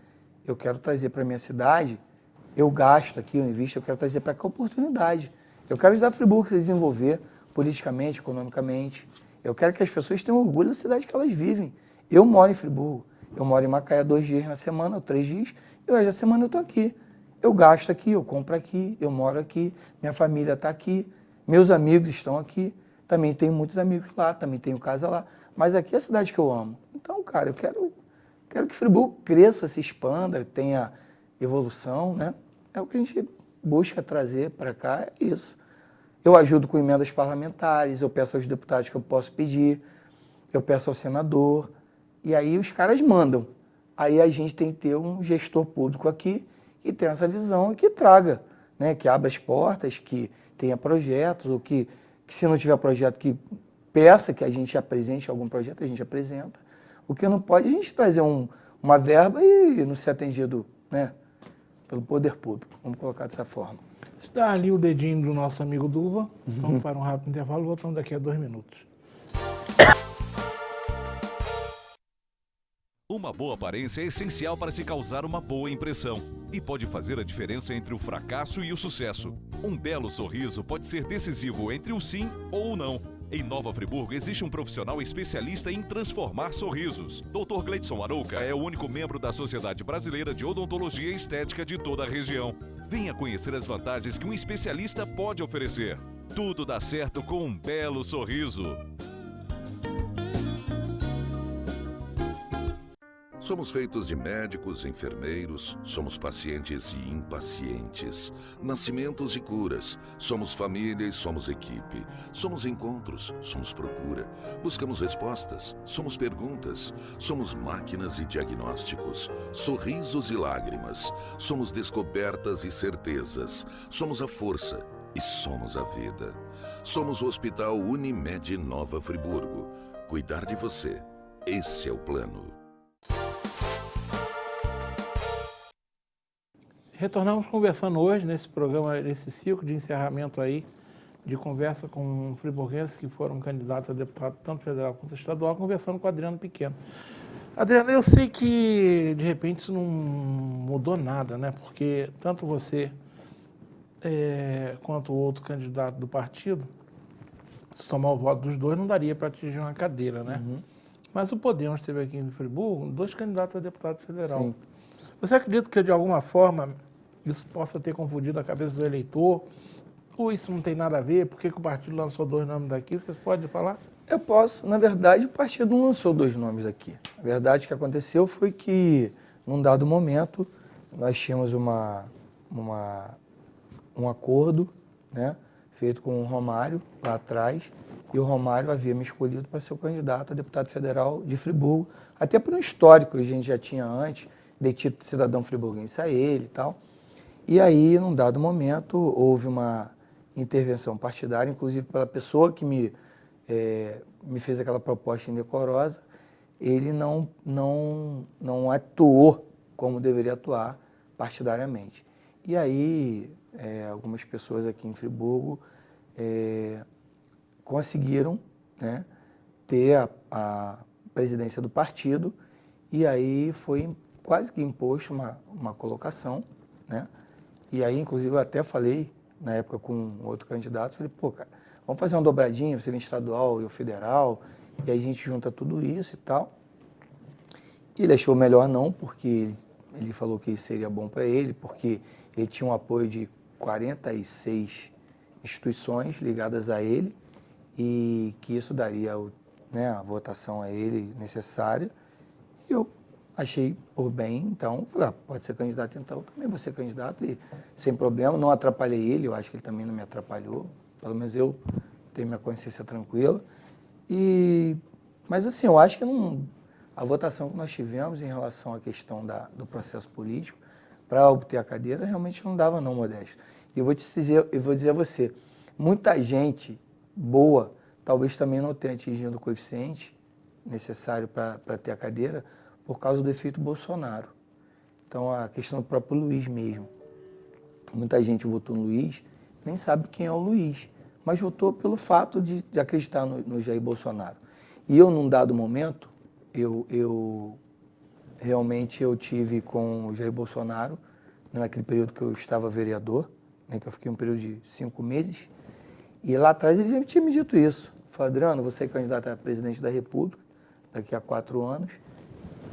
eu quero trazer para a minha cidade, eu gasto aqui, eu invisto, eu quero trazer para cá oportunidade. Eu quero ajudar a Friburgo a se desenvolver politicamente, economicamente. Eu quero que as pessoas tenham orgulho da cidade que elas vivem. Eu moro em Friburgo, eu moro em Macaé 2 dias na semana, ou 3 dias, e hoje a semana eu estou aqui. Eu gasto aqui, eu compro aqui, eu moro aqui, minha família está aqui, meus amigos estão aqui. também tenho muitos amigos lá, também tenho casa lá, mas aqui é a cidade que eu amo. Então, cara, eu quero que Friburgo cresça, se expanda, tenha evolução, né? É o que a gente busca trazer para cá, é isso. Eu ajudo com emendas parlamentares, eu peço aos deputados que eu posso pedir, eu peço ao senador, e aí os caras mandam. Aí a gente tem que ter um gestor público aqui que tenha essa visão e que traga, né? Que abra as portas, que tenha projetos, ou que se não tiver projeto, que peça que a gente apresente algum projeto, a gente apresenta. O que não pode é a gente trazer uma verba e não ser atendido, né, pelo poder público. Vamos colocar dessa forma. Está ali o dedinho do nosso amigo Duva. Vamos para um rápido intervalo, voltamos daqui a 2 minutos. Uma boa aparência é essencial para se causar uma boa impressão e pode fazer a diferença entre o fracasso e o sucesso. Um belo sorriso pode ser decisivo entre o sim ou o não. Em Nova Friburgo existe um profissional especialista em transformar sorrisos. Dr. Gleidson Arouca é o único membro da Sociedade Brasileira de Odontologia e Estética de toda a região. Venha conhecer as vantagens que um especialista pode oferecer. Tudo dá certo com um belo sorriso. Somos feitos de médicos, enfermeiros, somos pacientes e impacientes, nascimentos e curas, somos família e somos equipe, somos encontros, somos procura, buscamos respostas, somos perguntas, somos máquinas e diagnósticos, sorrisos e lágrimas, somos descobertas e certezas, somos a força e somos a vida. Somos o Hospital Unimed Nova Friburgo. Cuidar de você, esse é o plano. Retornamos conversando hoje nesse programa, nesse ciclo de encerramento aí, de conversa com friburguenses que foram candidatos a deputado tanto federal quanto estadual, conversando com o Adriano Pequeno. Adriano, eu sei que de repente isso não mudou nada, né? Porque tanto você quanto o outro candidato do partido, se tomar o voto dos dois, não daria para atingir uma cadeira, né? Uhum. Mas o Podemos teve aqui em Friburgo 2 candidatos a deputado federal. Sim. Você acredita que, de alguma forma, isso possa ter confundido a cabeça do eleitor? Ou isso não tem nada a ver? Por que o partido lançou 2 nomes daqui? Você pode falar? Eu posso. Na verdade, o partido não lançou 2 nomes aqui. A verdade que aconteceu foi que, num dado momento, nós tínhamos um acordo, né, feito com o Romário, lá atrás, e o Romário havia me escolhido para ser o candidato a deputado federal de Friburgo, até por um histórico que a gente já tinha antes, de título de cidadão friburguense a ele e tal. E aí, num dado momento, houve uma intervenção partidária, inclusive pela pessoa que me fez aquela proposta indecorosa, ele não atuou como deveria atuar partidariamente. E aí, algumas pessoas aqui em Friburgo conseguiram, né, ter a presidência do partido, e aí foi quase que imposto uma colocação, né? E aí, inclusive, eu até falei, na época, com outro candidato, falei, pô, cara, vamos fazer uma dobradinha, você vem estadual e o federal, e aí a gente junta tudo isso e tal. E ele achou melhor não, porque ele falou que seria bom para ele, porque ele tinha um apoio de 46 instituições ligadas a ele, e que isso daria, né, a votação a ele necessária. E eu achei por bem, então, falei, pode ser candidato, então também vou ser candidato, e sem problema, não atrapalhei ele, eu acho que ele também não me atrapalhou, pelo menos eu tenho minha consciência tranquila. Mas assim, eu acho que a votação que nós tivemos em relação à questão do processo político, para obter a cadeira, realmente não dava não, Modesto. E eu vou dizer a você, muita gente boa, talvez também não tenha atingido o coeficiente necessário para ter a cadeira, por causa do efeito Bolsonaro. Então, a questão do próprio Luiz mesmo. Muita gente votou no Luiz, nem sabe quem é o Luiz, mas votou pelo fato de acreditar no Jair Bolsonaro. E eu, num dado momento, eu realmente tive com o Jair Bolsonaro, naquele período que eu estava vereador, né, que eu fiquei um período de 5 meses, e lá atrás ele já tinha me dito isso. Falei, Adriano, você é candidato a presidente da República, daqui a 4 anos,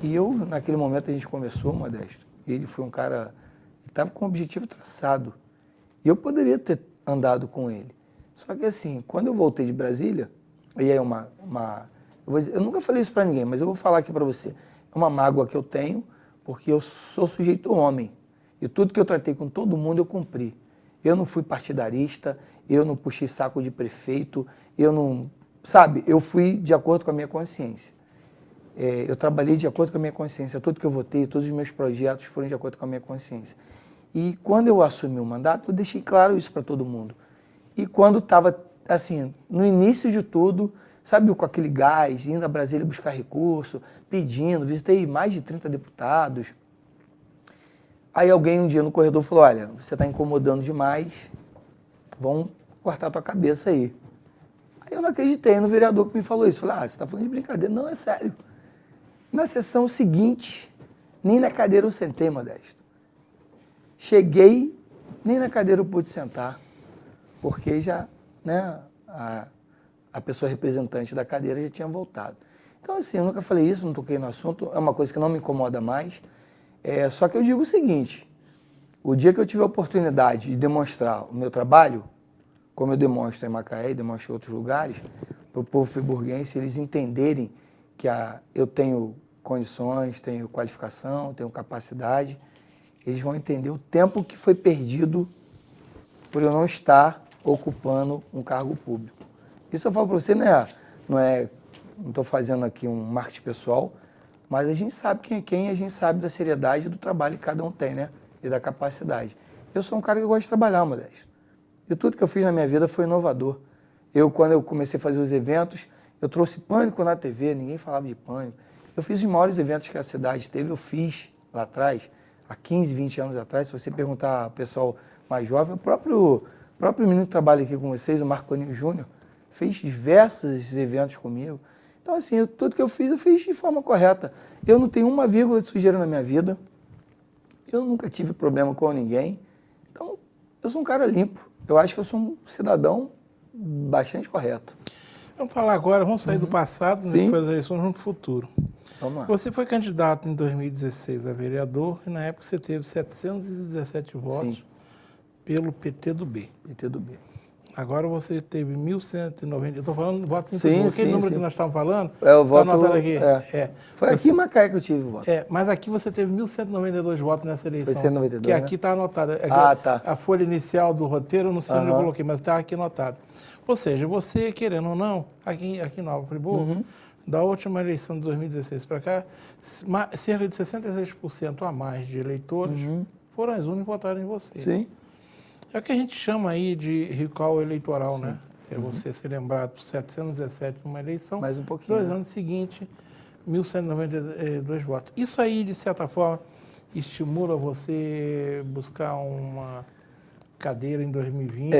e eu, naquele momento, a gente conversou, Modesto, e ele foi um cara, ele estava com um objetivo traçado, e eu poderia ter andado com ele. Só que assim, quando eu voltei de Brasília, e aí eu nunca falei isso para ninguém, mas eu vou falar aqui para você. É uma mágoa que eu tenho, porque eu sou sujeito homem. E tudo que eu tratei com todo mundo eu cumpri. Eu não fui partidarista, eu não puxei saco de prefeito, eu não... Sabe, eu fui de acordo com a minha consciência. Eu trabalhei de acordo com a minha consciência. Tudo que eu votei, todos os meus projetos foram de acordo com a minha consciência. E quando eu assumi o mandato, eu deixei claro isso para todo mundo. E quando estava, assim, no início de tudo, sabe, com aquele gás, indo a Brasília buscar recurso, pedindo, visitei mais de 30 deputados. Aí alguém um dia no corredor falou, olha, você está incomodando demais, vão cortar tua cabeça aí. Aí eu não acreditei no vereador que me falou isso. Falei, você está falando de brincadeira? Não, é sério. Na sessão seguinte, nem na cadeira eu sentei, Modesto. Cheguei, nem na cadeira eu pude sentar, porque já, né, a pessoa representante da cadeira já tinha voltado. Então, assim, eu nunca falei isso, não toquei no assunto, é uma coisa que não me incomoda mais. Só que eu digo o seguinte, o dia que eu tive a oportunidade de demonstrar o meu trabalho, como eu demonstro em Macaé e demonstro em outros lugares, para o povo friburguense, eles entenderem que eu tenho condições, tenho qualificação, tenho capacidade, eles vão entender o tempo que foi perdido por eu não estar ocupando um cargo público. Isso eu falo para você, né? Não estou fazendo aqui um marketing pessoal, mas a gente sabe quem é quem, a gente sabe da seriedade do trabalho que cada um tem, né? E da capacidade. Eu sou um cara que gosta de trabalhar, Modesto. E tudo que eu fiz na minha vida foi inovador. Quando eu comecei a fazer os eventos, eu trouxe Pânico na TV, ninguém falava de Pânico. Eu fiz os maiores eventos que a cidade teve, eu fiz lá atrás, há 15, 20 anos atrás. Se você perguntar ao pessoal mais jovem, o próprio menino que trabalha aqui com vocês, o Marconinho Júnior, fez diversos eventos comigo. Então, assim, tudo que eu fiz de forma correta. Eu não tenho uma vírgula de sujeira na minha vida. Eu nunca tive problema com ninguém. Então, eu sou um cara limpo. Eu acho que eu sou um cidadão bastante correto. Vamos falar agora, vamos sair do passado, né, que foi as eleições, no futuro. Vamos lá. Você foi candidato em 2016 a vereador e na época você teve 717 votos pelo PTdoB. PTdoB. Agora você teve 1.190, eu estou falando de votos em Sim, aquele número que nós estamos falando, o voto, tá anotado aqui. Foi aqui em Macaé que eu tive o voto. Mas aqui você teve 1.192 votos nessa eleição. Foi 192, que aqui está anotado. Tá. A folha inicial do roteiro, não sei onde eu coloquei, mas está aqui anotado. Ou seja, você, querendo ou não, aqui em Nova Friburgo, da última eleição de 2016 para cá, cerca de 66% a mais de eleitores foram as urnas e votaram em você. Sim. É o que a gente chama aí de recall eleitoral, né? É você ser lembrado por 717 numa eleição, mais um pouquinho, 2 anos seguintes, 1.192 votos. Isso aí, de certa forma, estimula você buscar uma cadeira em 2020?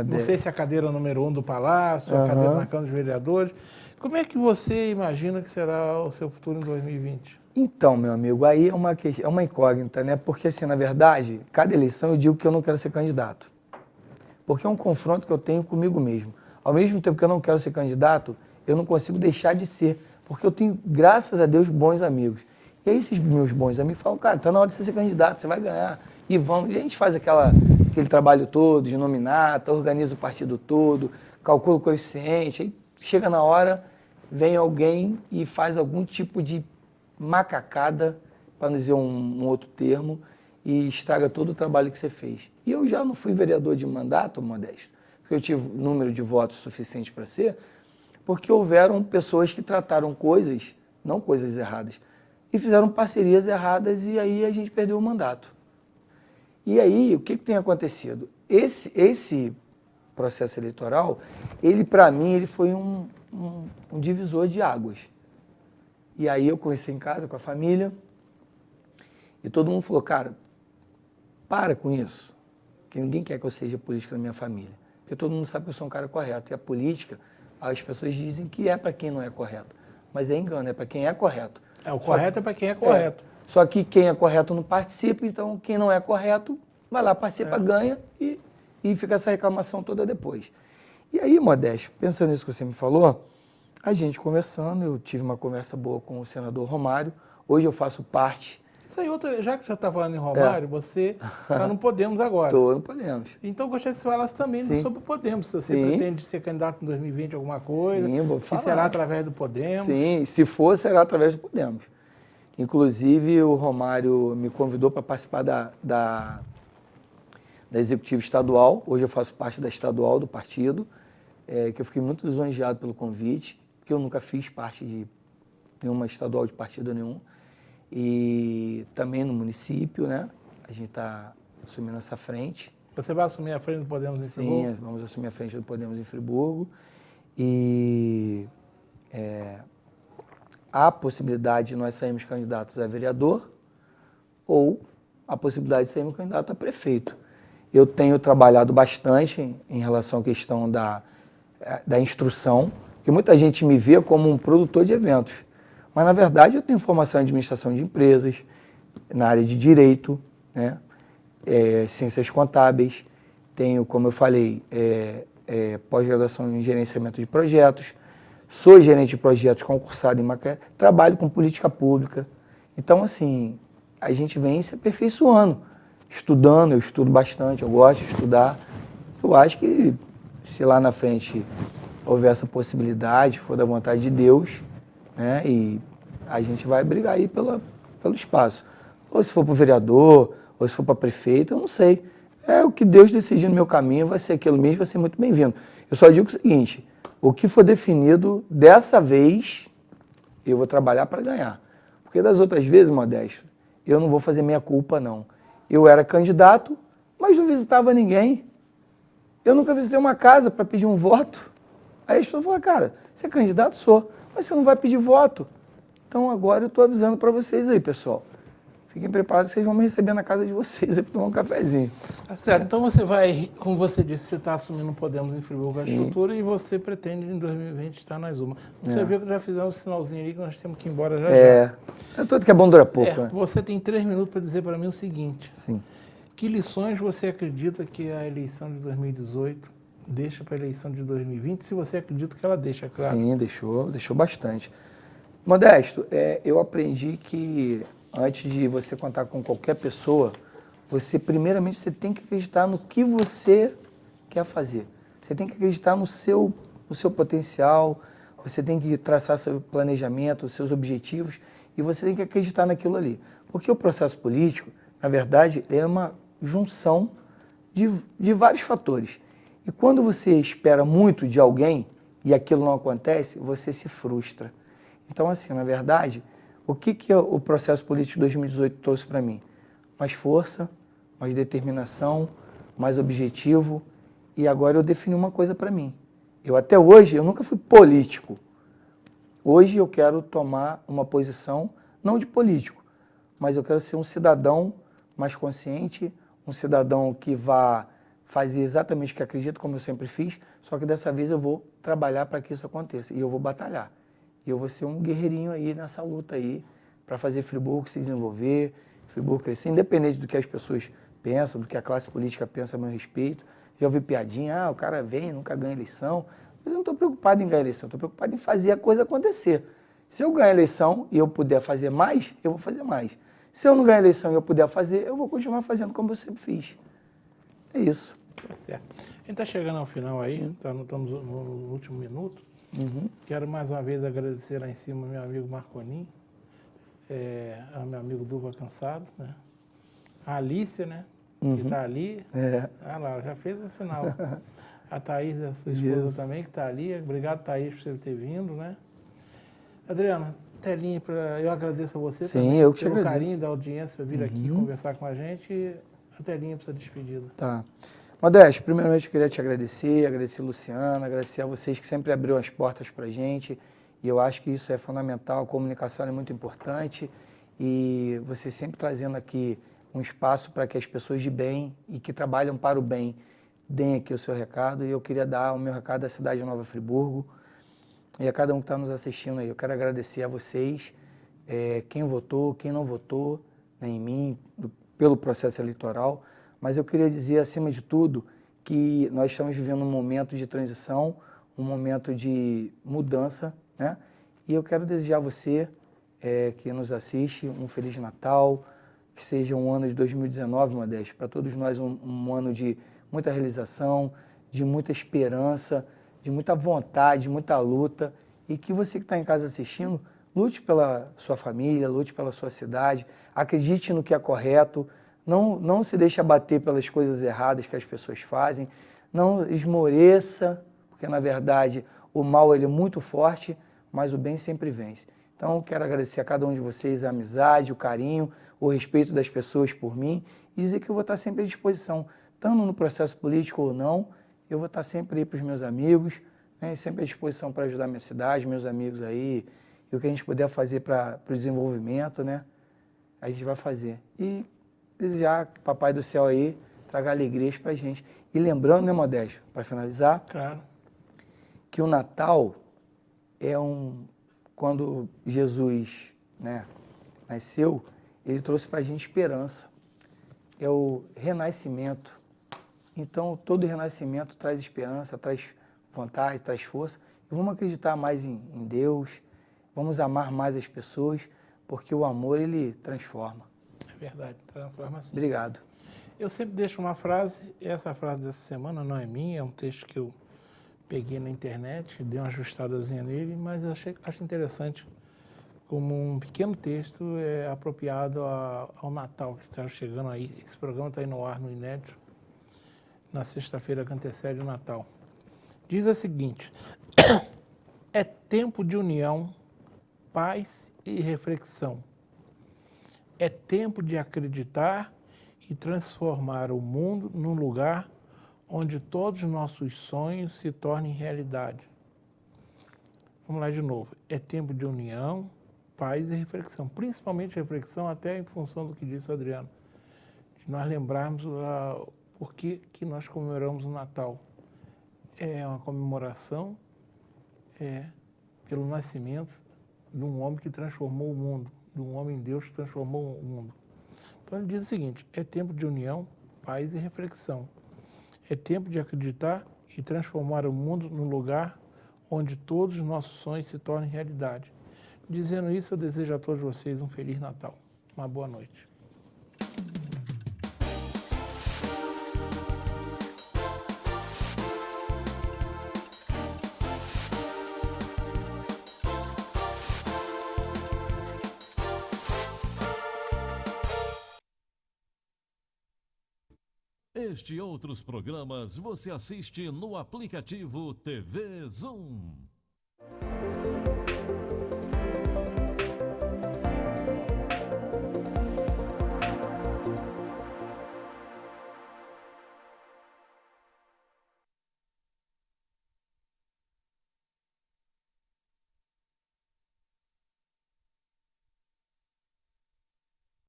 Não sei se é a cadeira número 1 do Palácio, a cadeira na Câmara dos Vereadores. Como é que você imagina que será o seu futuro em 2020? Então, meu amigo, aí é uma incógnita, né? Porque, assim, na verdade, cada eleição eu digo que eu não quero ser candidato. Porque é um confronto que eu tenho comigo mesmo. Ao mesmo tempo que eu não quero ser candidato, eu não consigo deixar de ser. Porque eu tenho, graças a Deus, bons amigos. E aí esses meus bons amigos falam, cara, tá na hora de você ser candidato, você vai ganhar. E vamos. E a gente faz aquele trabalho todo de nominata, organiza o partido todo, calcula o coeficiente. Aí chega na hora, vem alguém e faz algum tipo de macacada, para não dizer um outro termo, e estraga todo o trabalho que você fez. E eu já não fui vereador de mandato, Modesto, porque eu tive número de votos suficiente para ser, porque houveram pessoas que trataram coisas, não coisas erradas, e fizeram parcerias erradas e aí a gente perdeu o mandato. E aí, o que tem acontecido? Esse processo eleitoral, ele para mim, ele foi um divisor de águas. E aí eu conversei em casa com a família e todo mundo falou, cara, para com isso, que ninguém quer que eu seja político na minha família. Porque todo mundo sabe que eu sou um cara correto. E a política, as pessoas dizem que é para quem não é correto. Mas é engano, é para quem é correto. O correto é para quem é correto. Só que quem é correto não participa, então quem não é correto vai lá, participa, ganha e fica essa reclamação toda depois. E aí, Modesto, pensando nisso que você me falou, a gente conversando, eu tive uma conversa boa com o senador Romário, hoje eu faço parte Isso aí, já que já está falando em Romário, você está no Podemos agora. Estou no Podemos. Então, gostaria que você falasse também Sim. sobre o Podemos. Se você Sim. pretende ser candidato em 2020 alguma coisa, Sim, vou se falar. será através do Podemos. Sim, se for, será através do Podemos. Inclusive, o Romário me convidou para participar da Executiva Estadual. Hoje eu faço parte da Estadual do partido, que eu fiquei muito lisonjeado pelo convite, porque eu nunca fiz parte de nenhuma estadual de partido nenhum. E também no município, né? A gente está assumindo essa frente. Você vai assumir a frente do Podemos em Friburgo? Sim, vamos assumir a frente do Podemos em Friburgo. E há a possibilidade de nós sairmos candidatos a vereador ou a possibilidade de sairmos candidato a prefeito. Eu tenho trabalhado bastante em relação à questão da instrução, porque muita gente me vê como um produtor de eventos. Mas, na verdade, eu tenho formação em administração de empresas, na área de direito, né? Ciências contábeis, tenho, como eu falei, pós-graduação em gerenciamento de projetos, sou gerente de projetos concursado em Macaé, trabalho com política pública. Então, assim, a gente vem se aperfeiçoando, estudando, eu estudo bastante, eu gosto de estudar. Eu acho que, se lá na frente houver essa possibilidade, for da vontade de Deus, né, e a gente vai brigar aí pelo espaço. Ou se for para o vereador, ou se for para prefeito, eu não sei. É o que Deus decidir no meu caminho, vai ser aquilo mesmo, vai ser muito bem-vindo. Eu só digo o seguinte, o que for definido dessa vez, eu vou trabalhar para ganhar. Porque das outras vezes, Modesto, eu não vou fazer minha culpa, não. Eu era candidato, mas não visitava ninguém. Eu nunca visitei uma casa para pedir um voto. Aí as pessoas falam, cara, você é candidato? Sou. Mas você não vai pedir voto. Então agora eu estou avisando para vocês aí, pessoal. Fiquem preparados que vocês vão me receber na casa de vocês aí para tomar um cafezinho. Certo, então você vai, como você disse, você está assumindo o Podemos em Friburgo a estrutura e você pretende em 2020 estar nas uma. Você viu que já fizemos um sinalzinho ali que nós temos que ir embora já já. É tudo que é bom dura pouco, né? Você tem 3 minutos para dizer para mim o seguinte. Sim. Que lições você acredita que a eleição de 2018 deixa para a eleição de 2020, se você acredita que ela deixa, claro? Sim, deixou bastante. Modesto, eu aprendi que antes de você contar com qualquer pessoa, primeiramente você tem que acreditar no que você quer fazer. Você tem que acreditar no seu potencial, você tem que traçar seu planejamento, os seus objetivos, e você tem que acreditar naquilo ali. Porque o processo político, na verdade, é uma junção de vários fatores. E quando você espera muito de alguém e aquilo não acontece, você se frustra. Então, assim, na verdade, o que o processo político de 2018 trouxe para mim? Mais força, mais determinação, mais objetivo. E agora eu defini uma coisa para mim. Até hoje, eu nunca fui político. Hoje eu quero tomar uma posição, não de político, mas eu quero ser um cidadão mais consciente, um cidadão que vá fazer exatamente o que acredito, como eu sempre fiz, só que dessa vez eu vou trabalhar para que isso aconteça, e eu vou batalhar. E eu vou ser um guerreirinho aí nessa luta aí, para fazer Friburgo se desenvolver, Friburgo crescer, independente do que as pessoas pensam, do que a classe política pensa a meu respeito. Já ouvi piadinha, o cara vem, nunca ganha eleição, mas eu não estou preocupado em ganhar eleição, estou preocupado em fazer a coisa acontecer. Se eu ganhar eleição e eu puder fazer mais, eu vou fazer mais. Se eu não ganhar eleição e eu puder fazer, eu vou continuar fazendo como eu sempre fiz. É isso. Tá certo. A gente está chegando ao final aí, estamos no último minuto. Quero mais uma vez agradecer lá em cima ao meu amigo Marconin, ao meu amigo Duva Cansado, né? A Alícia, né? Que está ali. Ah lá, já fez o sinal. A Thaís, a sua esposa também, que está ali. Obrigado, Thaís, por você ter vindo, né? Adriana, telinha eu agradeço a você também eu que pelo carinho da audiência para vir aqui conversar com a gente. A telinha para sua despedida. Tá. Modesto, primeiramente eu queria te agradecer a Luciana, agradecer a vocês que sempre abriram as portas para a gente, e eu acho que isso é fundamental, a comunicação é muito importante, e você sempre trazendo aqui um espaço para que as pessoas de bem e que trabalham para o bem deem aqui o seu recado, e eu queria dar o meu recado à cidade de Nova Friburgo, e a cada um que está nos assistindo aí. Eu quero agradecer a vocês, quem votou, quem não votou, né, em mim, pelo processo eleitoral, mas eu queria dizer, acima de tudo, que nós estamos vivendo um momento de transição, um momento de mudança, né? E eu quero desejar a você, que nos assiste, um Feliz Natal, que seja um ano de 2019, Modesto, para todos nós um ano de muita realização, de muita esperança, de muita vontade, de muita luta, e que você que está em casa assistindo, lute pela sua família, lute pela sua cidade, acredite no que é correto, não se deixe abater pelas coisas erradas que as pessoas fazem, não esmoreça, porque na verdade o mal ele é muito forte, mas o bem sempre vence. Então quero agradecer a cada um de vocês a amizade, o carinho, o respeito das pessoas por mim e dizer que eu vou estar sempre à disposição, tanto no processo político ou não, eu vou estar sempre aí para os meus amigos, né, sempre à disposição para ajudar a minha cidade, meus amigos aí, e o que a gente puder fazer para o desenvolvimento, né, a gente vai fazer. E desejar que o Papai do Céu aí traga alegrias para a gente. E lembrando, né, Modesto, para finalizar, Claro. que o Natal é quando Jesus, né, nasceu, ele trouxe para a gente esperança. É o renascimento. Então, todo renascimento traz esperança, traz vontade, traz força. E vamos acreditar mais em Deus, vamos amar mais as pessoas, porque o amor, ele transforma. É verdade, transforma assim. Obrigado. Eu sempre deixo uma frase, e essa frase dessa semana não é minha, é um texto que eu peguei na internet, dei uma ajustadazinha nele, mas eu acho interessante como um pequeno texto apropriado ao Natal que está chegando aí. Esse programa está aí no ar, no Inédito, na sexta-feira que antecede o Natal. Diz a seguinte: é tempo de união, paz e reflexão. É tempo de acreditar e transformar o mundo num lugar onde todos os nossos sonhos se tornem realidade. Vamos lá de novo. É tempo de união, paz e reflexão. Principalmente reflexão, até em função do que disse o Adriano. De nós lembrarmos por que nós comemoramos o Natal. É uma comemoração pelo nascimento de um homem que transformou o mundo, de um homem Deus que transformou o mundo. Então ele diz o seguinte: é tempo de união, paz e reflexão. É tempo de acreditar e transformar o mundo num lugar onde todos os nossos sonhos se tornem realidade. Dizendo isso, eu desejo a todos vocês um Feliz Natal. Uma boa noite. Este e outros programas você assiste no aplicativo TV Zoom.